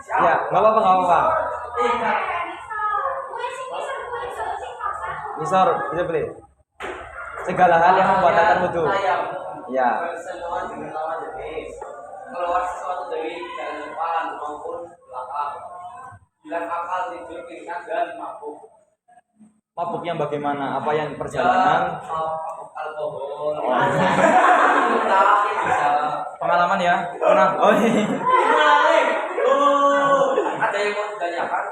Ya, enggak apa-apa. Misor, bisa beli. Segala hal yang membatalkan wudu. Ya. Semua dengan lawan jenis. Keluar sesuatu dari jalan depan maupun belakang. Bilang akal tidur pingsan dan mabuk. Mabuk yang bagaimana? Apa yang perjalanan? Mabuk alkohol. Oh. Tapi bisa. Pengalaman ya? Pernah? Oh iya. Ada yang mau ditanyakan?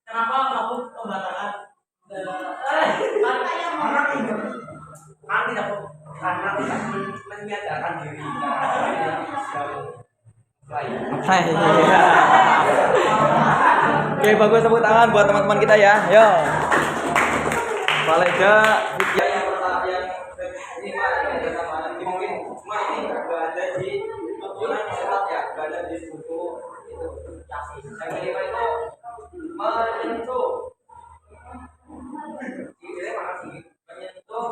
Kenapa mabuk pembatalan? Kan tidak karena tidak menyadarkan diri. Hai. Oke, bagus, tepuk tangan buat teman-teman kita ya. Yo. Kolega Ya, yang pertama yang kelima ya sama mungkin cuma ini nggak ada di tuntunan sholat ya, nggak ada di buku itu. Yang kelima itu menyentuh. Ini mana sih? Menyentuh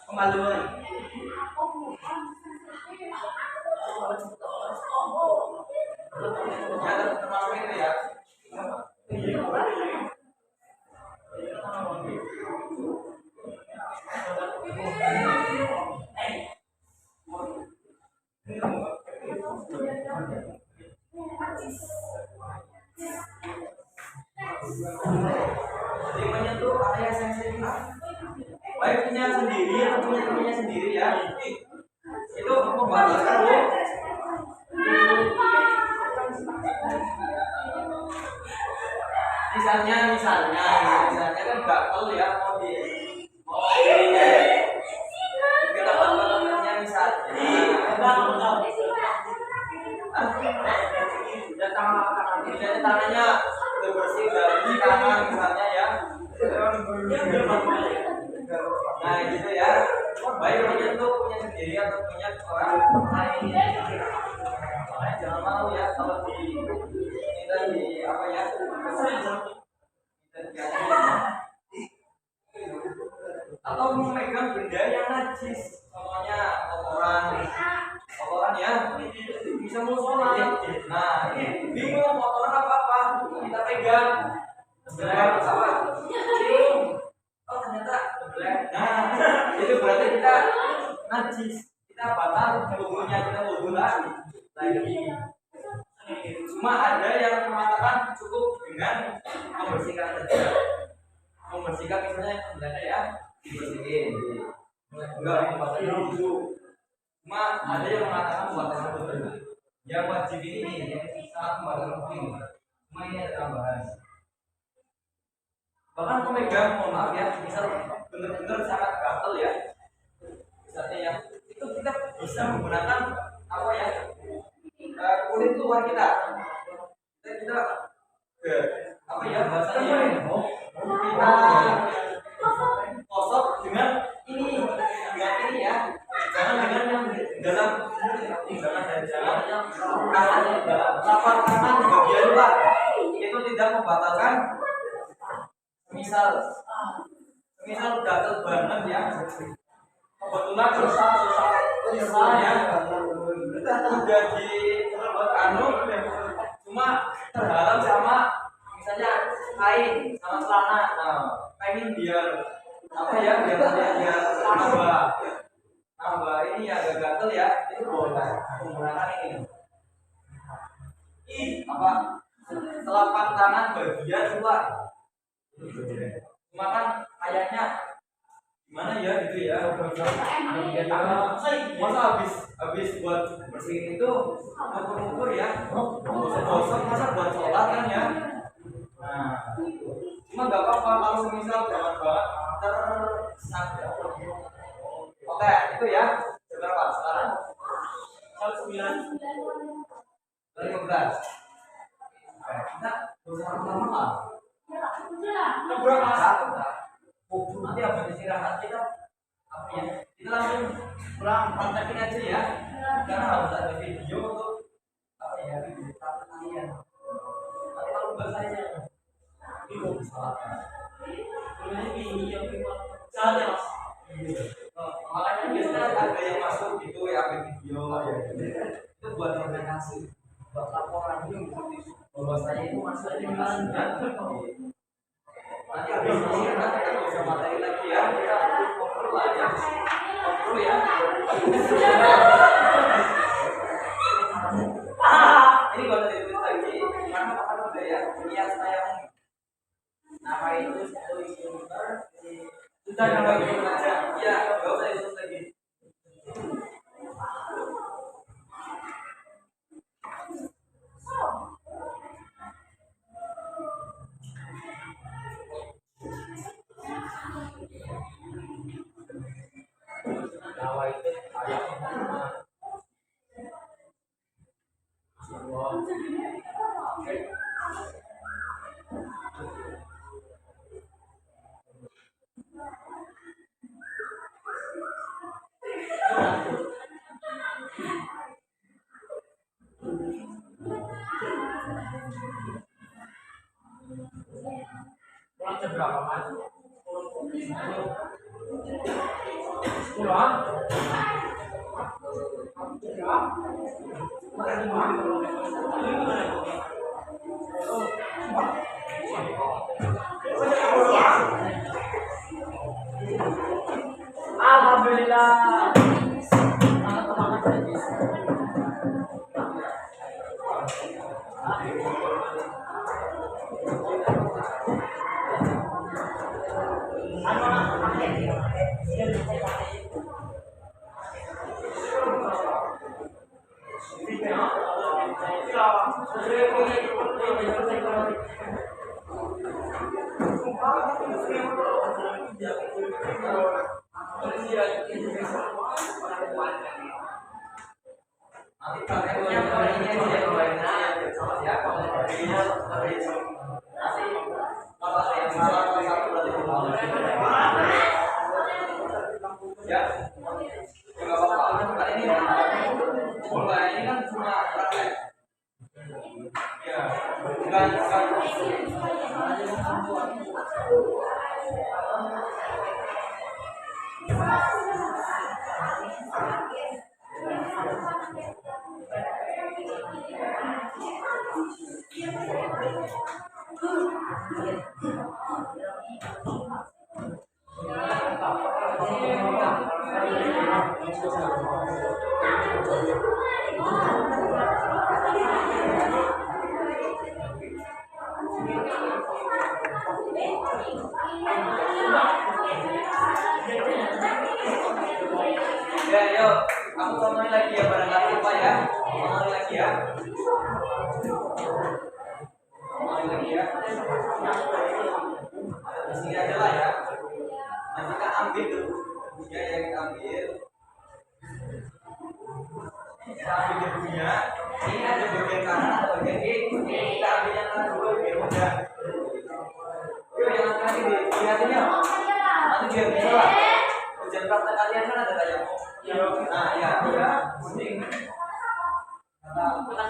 kemaluan. Ya, termasuk itu ya. Jadi menyentuh area sensitif, baik punya sendiri atau punya temannya sendiri ya. Itu membatalkan loh. Misalnya kan gatel ya mau di kita temannya misalnya. Misalnya tangannya udah bersih dari tangan misalnya ya. Nah gitu ya. Baik menyentuh punya sendiri atau punya orang lain. Makanya jangan malu ya kalau kita di apa ya. Atau memegang benda yang najis, contohnya kotoran ya, bisa musola. Nah, ini bingung kotoran apa kita pegang, apa? Oh ternyata black. Nah, itu berarti kita najis, kita batal wudunya, kita wudu lagi. Cuma ada yang mengatakan cukup dengan membersihkan saja. Membersihkan misalnya yang ya, dibersihin. Enggak membatalkan wudu. Cuma ada yang mengatakan membatalkan wudu. Yang wajib ini yang sangat membatalkan wudu. Cuma ini ada tambahan. Bahkan pemegang, mohon maaf ya, misal benar-benar sangat gatel ya, misalnya ya, itu kita bisa menggunakan apa ya, kulit luar kita apa ya bahasanya, kita gosok dengan ini ya, jangan dengan yang dalam dari dalam tangan bagian luar itu tidak membatalkan. Misal gatel banget ya, kebetulan susah ya, udah di cuma terhalang sama misalnya kain sama celana, pengen biar apa ya, biar nambah ini ya, agak gatel ya, itu boleh menggunakan ini apa, telapak tangan bagian luar. Cuma kan kayaknya Gimana ya gitu ya? Masa habis buat bersihin itu ngukur ya? Gosok masa buat sholat kan ya? Nah, cuma nggak apa-apa kalau misal jangan banget tersangka. Oke, itu ya. Berapa sekarang? 9. 15. Kita berusaha lama. Berapa? Nanti habis istirahat kita apa ya? Kita langsung pulang praktekin aja ya. Karena harus ada video untuk apa ya? Video kalian. Nanti kalau enggak saya itu salah. Ini video salah mas. Makanya biasanya ada yang masuk gitu ya video ya. Itu buat organisasi, buat laporan ini bahwa saya itu masuk di mana. Nanti habis ini nanti kita bisa materi lagi ya. Kita ngobrol aja. Ngobrol ya. Ini gak usah ditulis lagi karena akan udah ya. Niat saya nama itu sudah nama itu aja. Iya, gak usah ditulis lagi. Berapa mas? 10. Alhamdulillah. Nanti prakteknya hari ini aja ya kalau ini sama siapa mau perginya hari ini nanti kalau ada yang salah satu berarti ya nggak apa-apa kali ini mulai ini kan cuma praktek ya bukan ya, yuk, aku contohin lagi ya, barangkali lupa ya. Contohin lagi ya. Contohin lagi ya. Di sini aja lah ya. Nanti kita ambil dulu. Ya, yang kita ambil. Kita ambil debunya. Ini ada bagian kanan atau bagian kiri. Kita ambil yang kanan dulu biar mudah. Yuk, yang kanan ini lihatin ya. Nanti biar bisa lah. Ujian praktek kalian kan ada kayak nah ya iya kuning kata aku pernah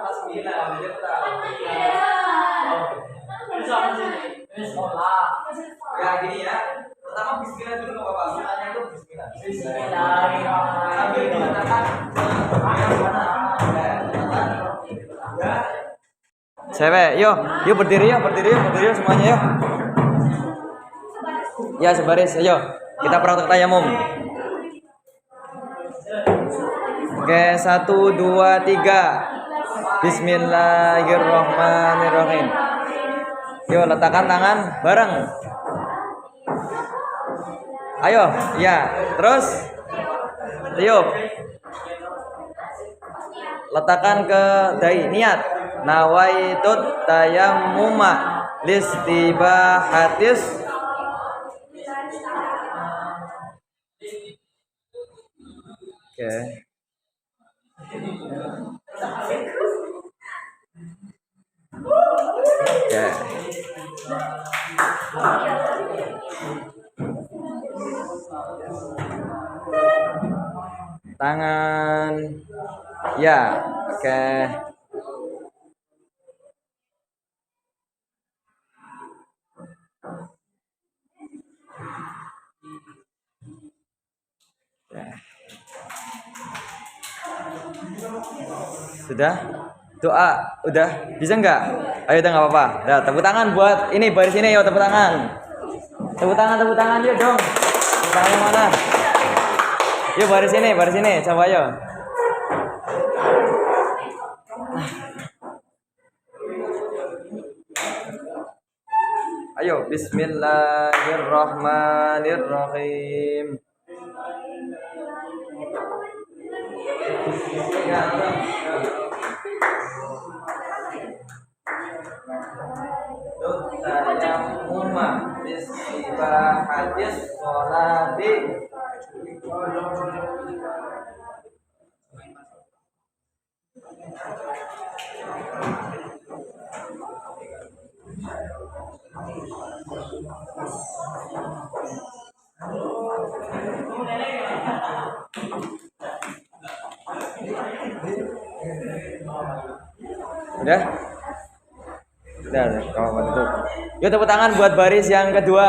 kelas 9 dia tahu ini sama sini ini sekolah ya gini ya pertama bismillah dulu nggak apa-apa sunahnya itu bismillah sambil dikatakan ya Cewek, yuk berdiri yuk semuanya yuk. Ya sebaris, ayo kita praktek tayamum. Oke, 1, 2, 3. Bismillahirrahmanirrahim. Yuk letakkan tangan bareng. Ayo, ya. Terus tiup. Letakkan ke dahi, niat. Nawaitut tayammuma listibahatis. Oke. Oke. Tangan. Ya, oke. Sudah? Doa, udah? Bisa nggak? Ayo udah nggak apa-apa. Udah, tepuk tangan buat ini baris ini, yuk tepuk tangan. Tepuk tangan, yuk dong. Tepuk tangan mana? Yuk baris ini, coba yuk. Ayo, bismillahirrahmanirrahim. Tayammuma listibahatis sholati. Udah? Udah, kamu bentuk. Yuk tepuk tangan buat baris yang kedua.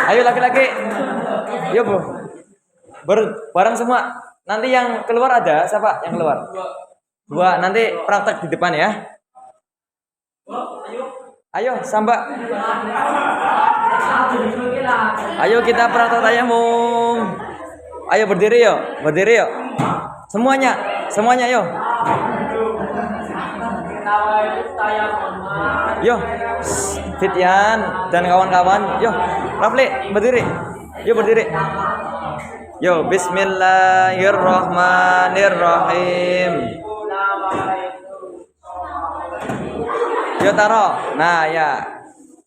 Ayo laki-laki. Yuk bu. Bareng semua. Nanti yang keluar ada siapa? Yang keluar? Dua. Nanti praktek di depan ya. Ayo samba. Ayo kita praktek tayamum. Ayo berdiri yuk. Semuanya yuk. Yo, Fityan dan kawan-kawan, yo, Rafli berdiri, yo, bismillahirrahmanirrahim, yo taro, nah ya,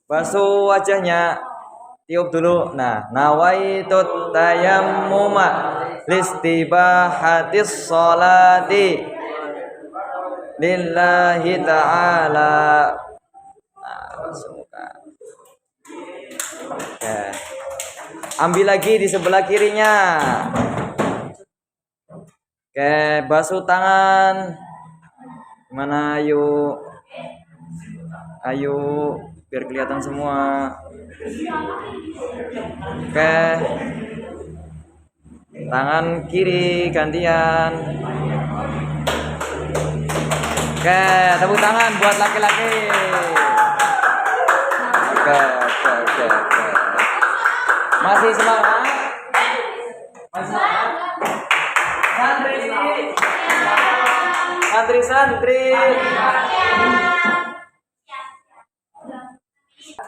basuh wajahnya, tiup dulu, nah, nawaitut tayammuma listibahatis sholati lillahi ta'ala. Oke. Ambil lagi di sebelah kirinya. Oke, basuh tangan. Mana ayo biar kelihatan semua. Oke. Tangan kiri gantian. Oke, tepuk tangan buat laki-laki. Oke. Masih semangat? Santri.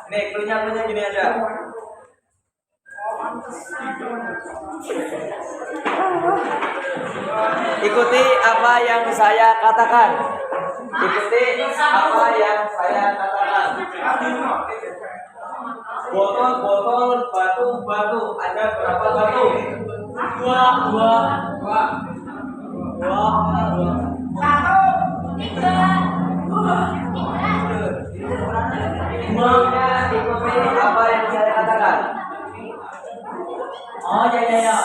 Nih, klunya gini aja. Ikuti apa yang saya katakan. Botol, batu. Ada berapa batu? Dua. Ikuti apa yang saya katakan. Oh ya.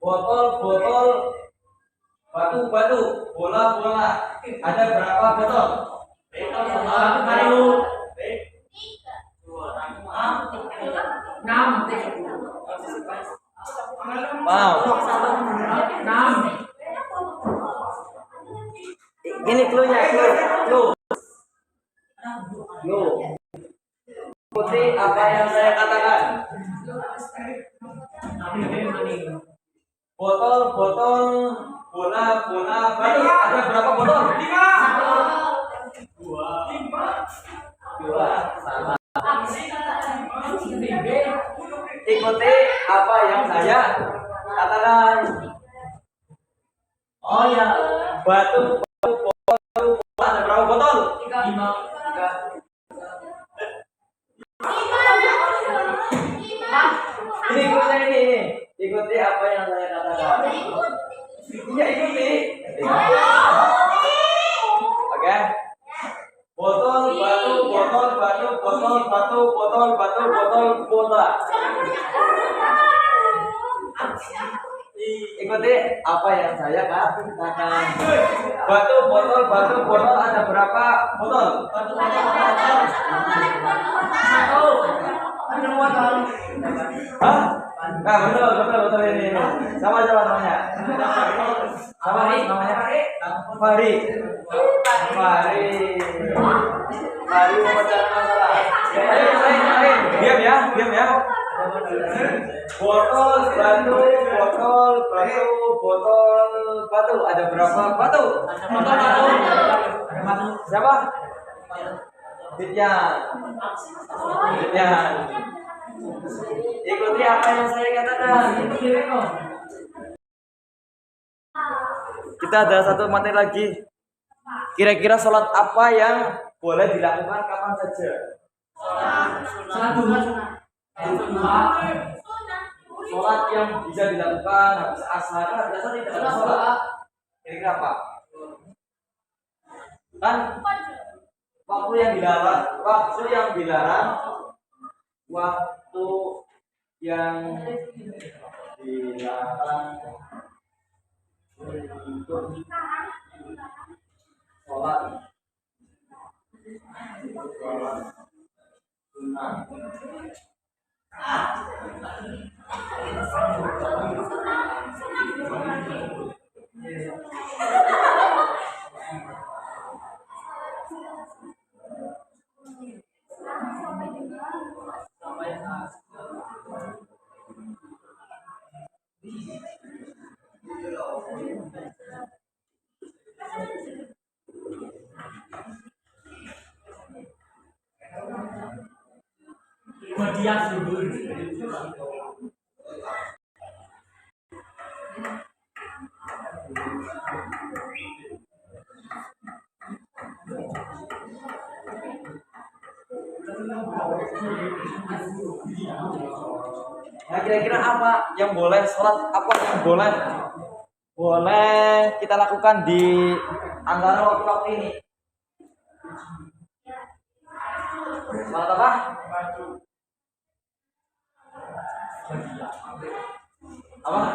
Botol, batu, bola. Ada berapa botol? Wow. 6. Ini clue-nya, clue. Ikuti apa yang saya katakan. botol, botol, bola, bola, batu. Ada berapa botol? 2. Salah. Ikuti apa yang saya katakan. Oh ya. Batu, batu, botol, bola. Ada berapa botol? 5. Ini ikuti ini. Ikuti apa yang saya katakan. Iya ikuti. Oke. Botol, batu, botol, batu, botol, batu, botol, batu, botol, bola. Ikuti apa yang saya katakan. Batu, botol, batu, botol. Ada berapa botol? Hah? Nah, betul ini. Sama namanya. Sama namanya Fahri. Fahri memecahkan masalah. Ayo. Diam ya. Botol, batu, botol, batu, botol, batu. Ada berapa batu? Siapa? Dityan. Ikuti apa yang saya katakan. Kita ada satu materi lagi. Kira-kira sholat apa yang boleh dilakukan kapan saja? Sholat yang bisa dilakukan habis asar, biasa tidak ada sholat. Kira-kira apa? Kan waktu yang dilarang, waktu yang dilarang untuk sholat sunnah. Dia subur. Nah, kira-kira apa yang boleh sholat, apa yang boleh kita lakukan di antara waktu-waktu ini? Sholat apa? Apa?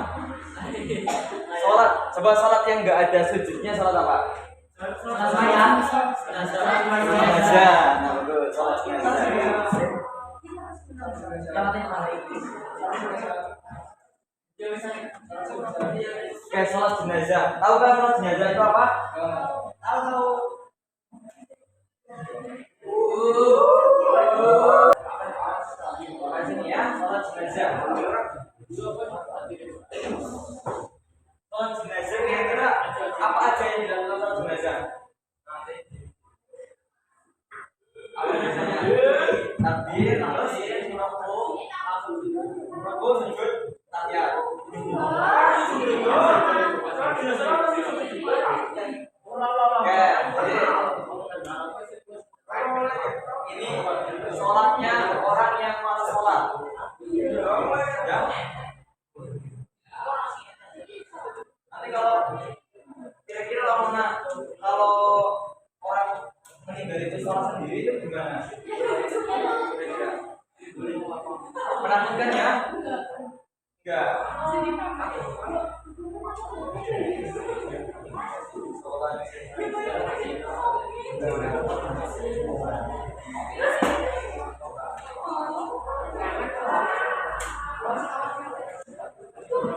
Sholat. Coba sholat yang nggak ada sujudnya, sholat apa? Jenazah. Nah, betul. Sholat jenazah. Oke, sholat jenazah. Tahu kan sholat jenazah itu apa? Tahu. Sini ya, sholat jenazah. Sholat jenazah kira-kira apa aja yang dilakukan sholat jenazah? Apa biasanya? Takbir, rukuk, sujud, tahiyat. Ini sholatnya orang yang malas sholat. Ya. Nanti kalau kira-kira kalau orang meninggal itu sholat sendiri itu gimana? Menakutkan ya? Enggak.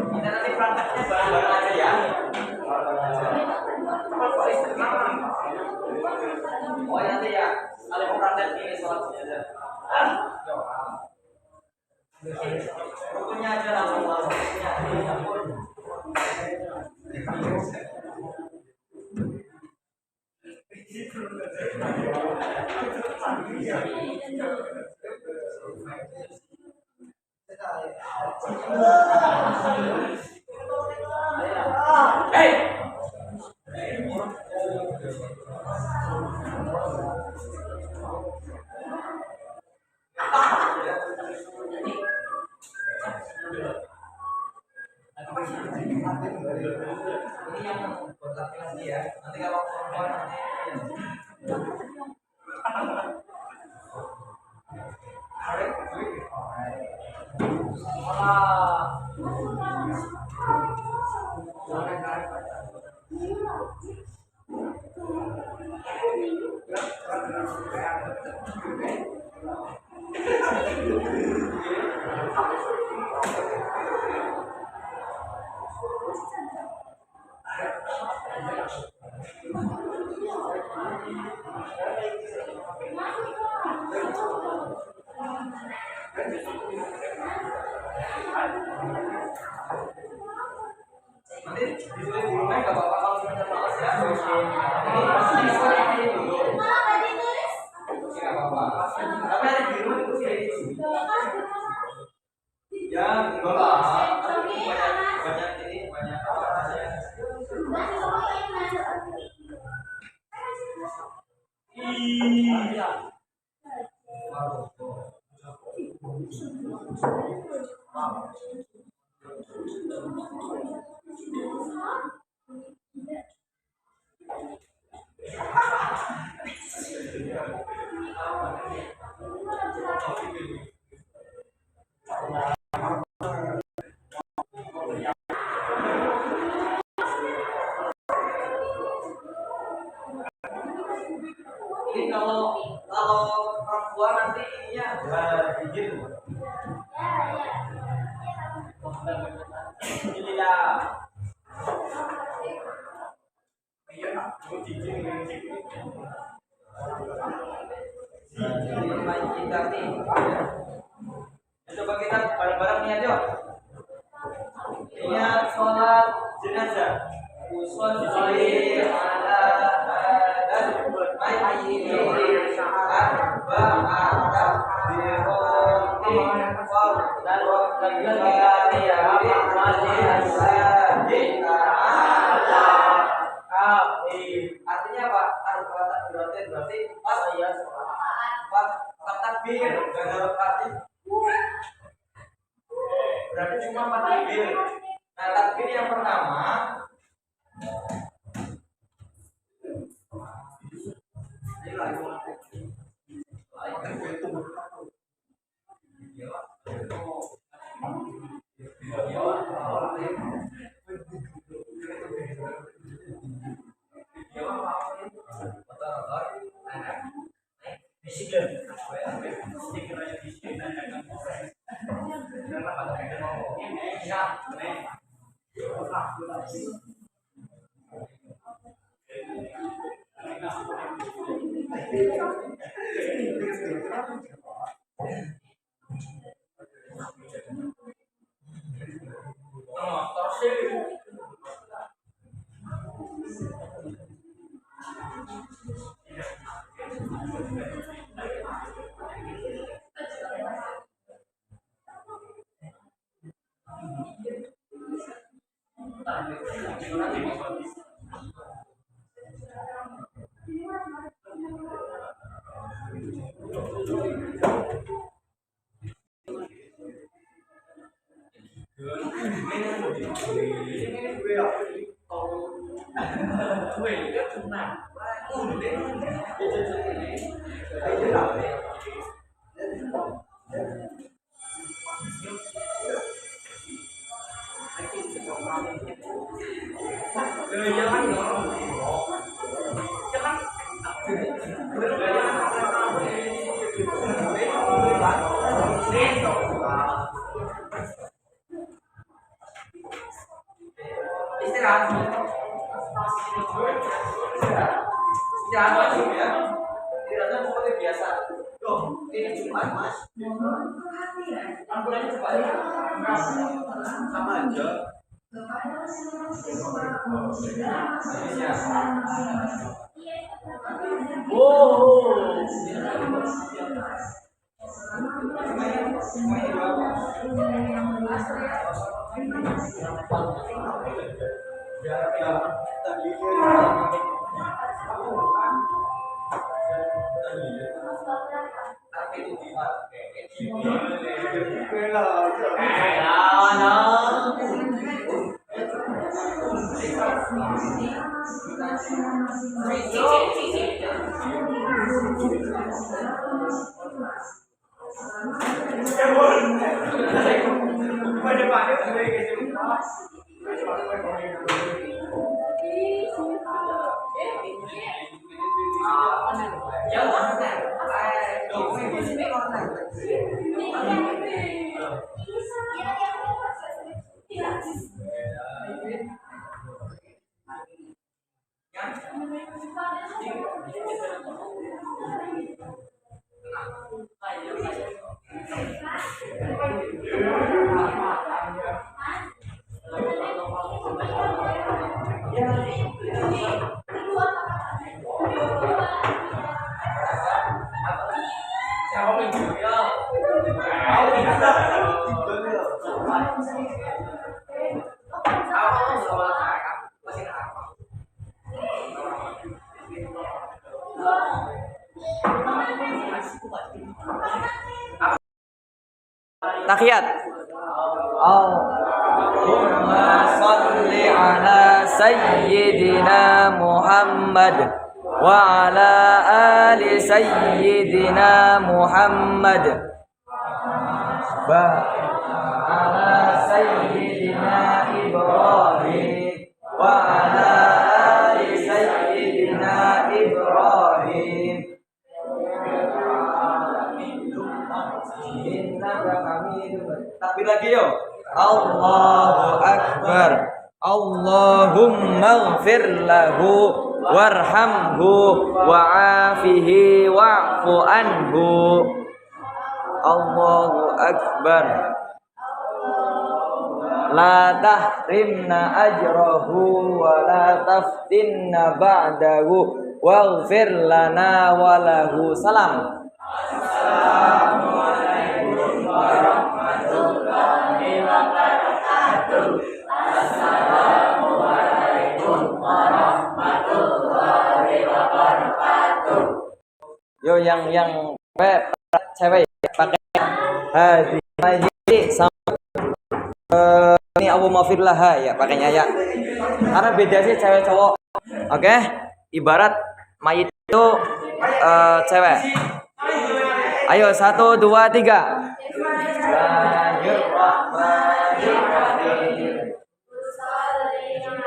Kita nanti prakteknya bareng-bareng aja ya. Ini yang buat laki-laki ya. Nanti kalau perempuan nanti nanti disuruh di rumah nggak apa-apa kalau sebentar males ya. Ini dulu. Nggak apa-apa. Tapi ada di rumah itu sih. Ya, enggak lah. Banyak ini banyak apa namanya? Iya. Ini kalau perempuan nanti ininya izin. Alhamdulillah. Iya, aku izin. Ini main kita nih. Coba kita bareng-bareng nih aja. Niat sholat jenazah. Usolli ala hadal mayyit ba'da birrati fardal waqtiyati artinya apa? Berarti pas ya pas takbir gak ada arti. Berarti cuma pas takbir. Nah, takbir yang pertama istirahat wajib ya, istirahatnya seperti biasa. Loh, ini Jumat mas, ambulannya cepat ya, sama aja. Tahiyat. Allahumma sholli ala sayyidina Muhammad wa ala ali sayyidina Muhammad. Ala sayyidina Ibrahim wa ala ali sayyidina Ibrahim. Takbir lagi yo. Allahu Akbar. Allahumma ighfir lahu warhamhu wa'afihi wa'fu anhu. Allahu Akbar. La tahrimna ajrahu wa la taftinna ba'dahu waghfir lana wa lahu. Salam. Assalamualaikum warahmatullahi wabarakatuh. Assalamualaikum warahmatullahi wabarakatuh. Yo yang cewek pakai hadi sama ini Abu Mafirlah ya pakainya ya. Karena beda sih cewek cowok. Oke? Ibarat mayit itu cewek. Ayo 1 2 3. Bismillahirrahmanirrahim.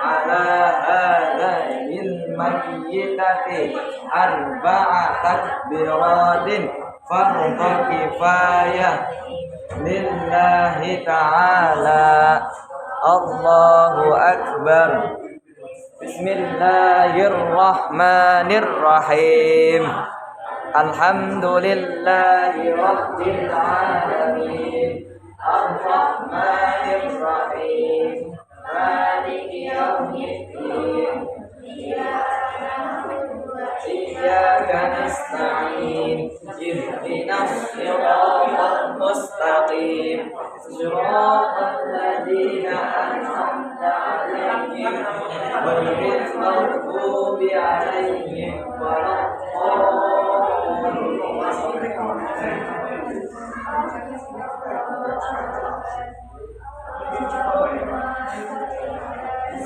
Ala hadhil mayyitati arba'a takbiratin fardu kifayah lillahi ta'ala. Allahu akbar. Bismillahirrahmanirrahim. Alhamdulillahi rabbil alamin. Ar-Rahmanir Rahim. Maliki yaumiddin. Iyyaka nasta'in. Ihdinas siratal mustaqim. Siratal ladzina an'amta 'alaihim ghairil maghdubi 'alaihim waladdallin.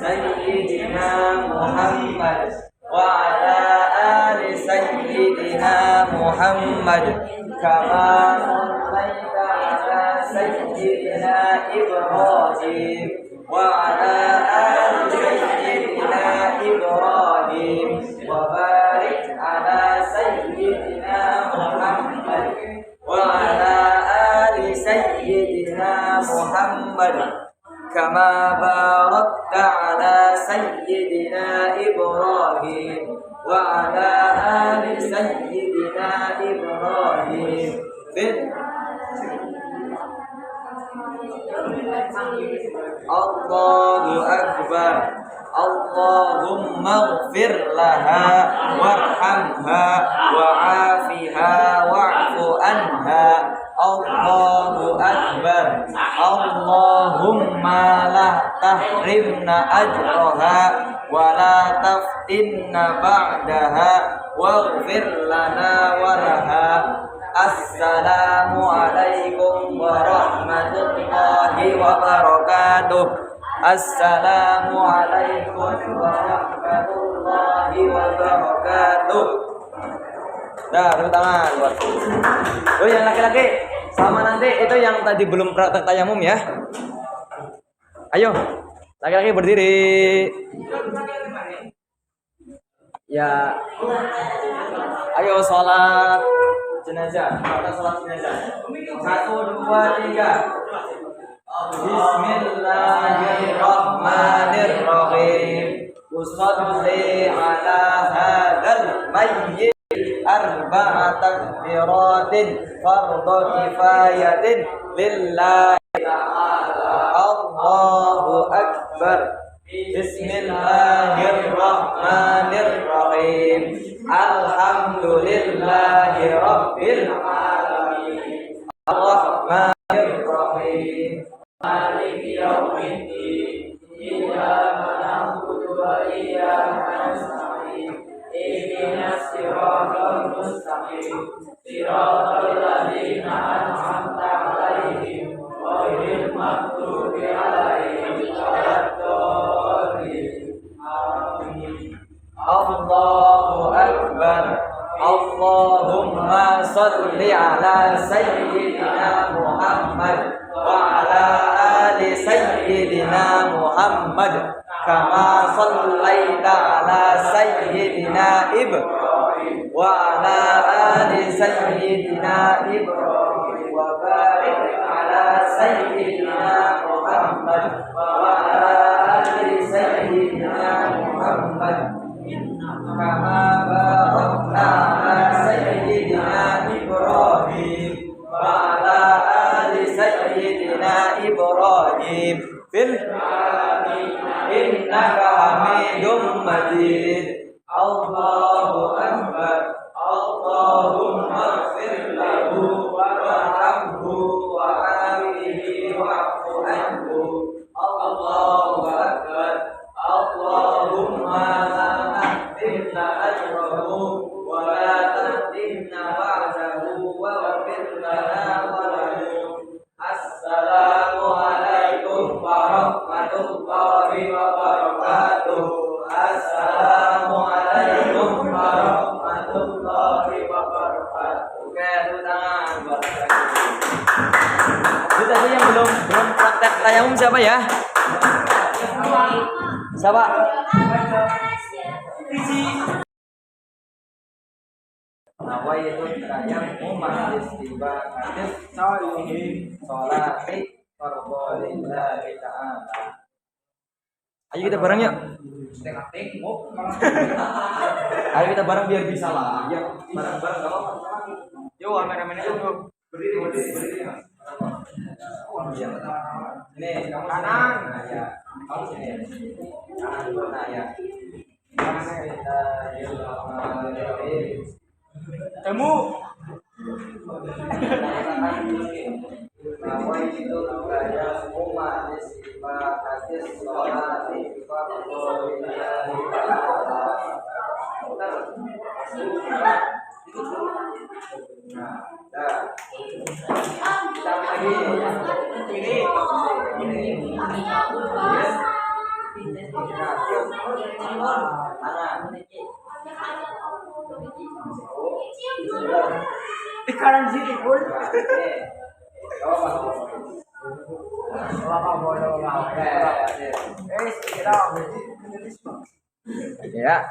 Sayyidina Muhammad wa ala ali sayyidina Muhammad kama sallaita ala sayyidina Ibrahim wa ala ali sayyidina Ibrahim wa barik ala sayyidina Muhammad wa ala ali sayyidina Muhammad kama barakta ala sayyidina Ibrahim wa ala ali sayyidina Ibrahim Allahu akbar. Allahumma ighfir laha warhamha wa'afiha wa'fu anha. Allahu akbar. Allahumma la tahrimna ajraha wa la taftinna ba'daha waghfir lana wa laha. Assalamu alaikum warahmatullahi wabarakatuh. Assalamu alaikum warahmatullahi wabarakatuh. Dah, tepuk tangan buat. Oh, yang laki-laki sama nanti itu yang tadi belum praktek tayamum ya. Ayo, laki-laki berdiri. Ya. Ayo sholat jenazah. Kita sholat jenazah. 1, 2, 3. Bismillahirrahmanirrahim. Usolli ala hadzal mayyit arba'at takbiratin fardhu kifayatin lillahi ta'ala. Allahu akbar. Bismillahirrahmanirrahim. Alhamdulillahi rabbil alamin. Ar-Rahmanir-Rahim. Maliki yaumiddin. Iyyaka na'budu wa iyyaka nasta'in. Ihdinas siratal mustaqim. Siratal ladzina an'amta 'alaihim ghairil maghdubi 'alaihim waladdallin. Amin. Allahu akbar. Allahumma salli ala sayyidina Muhammad wa ala ali sayyidina Muhammad kama sallaita ala sayyidina Ibrahim wa ala ali sayyidina Ibrahim wa barik ala sayyidina Muhammad wa ala ali sayyidina Muhammad kama barakta ala sayyidina Ibrahim wa ala ali sayyidina Ibrahim fil alamin innaka Hamidum Majid. Allahu akbar. Allahumma ighfir lahu warhamhu wa'afihi wa'fu anhu. Allahu akbar. Allahumma la tahrimna ajrahu wa la tahrimna ba'dahu waghfir lana wa lahu. Assalamu alaikum warahmatullahi wabarakatuh. Assalamu alaikum warahmatullahi wabarakatuh. Oke, tepuk tangan buat laki-laki. Itu tadi yang belum praktek tayamum siapa ya? Siapa? Nawaitu tayamum istibahatis sholati fardhu lillahi ta'ala. Ayo kita bareng yuk. Ayo kita bareng biar bisa lah. Ya, bareng-bareng enggak apa-apa. Yuk, kameramennya yuk. Berdiri. Iya. Ini kamu kanan. Nah, ya. Kamu sini. Kanan nah ya. Bismillahirrahmanirrahim. Kamu nawaitu tayamum istibahatis sholati fardhu lillahi ta'ala. Nah, dah. Lagi. Ini. Ikaran sini pun. Ya.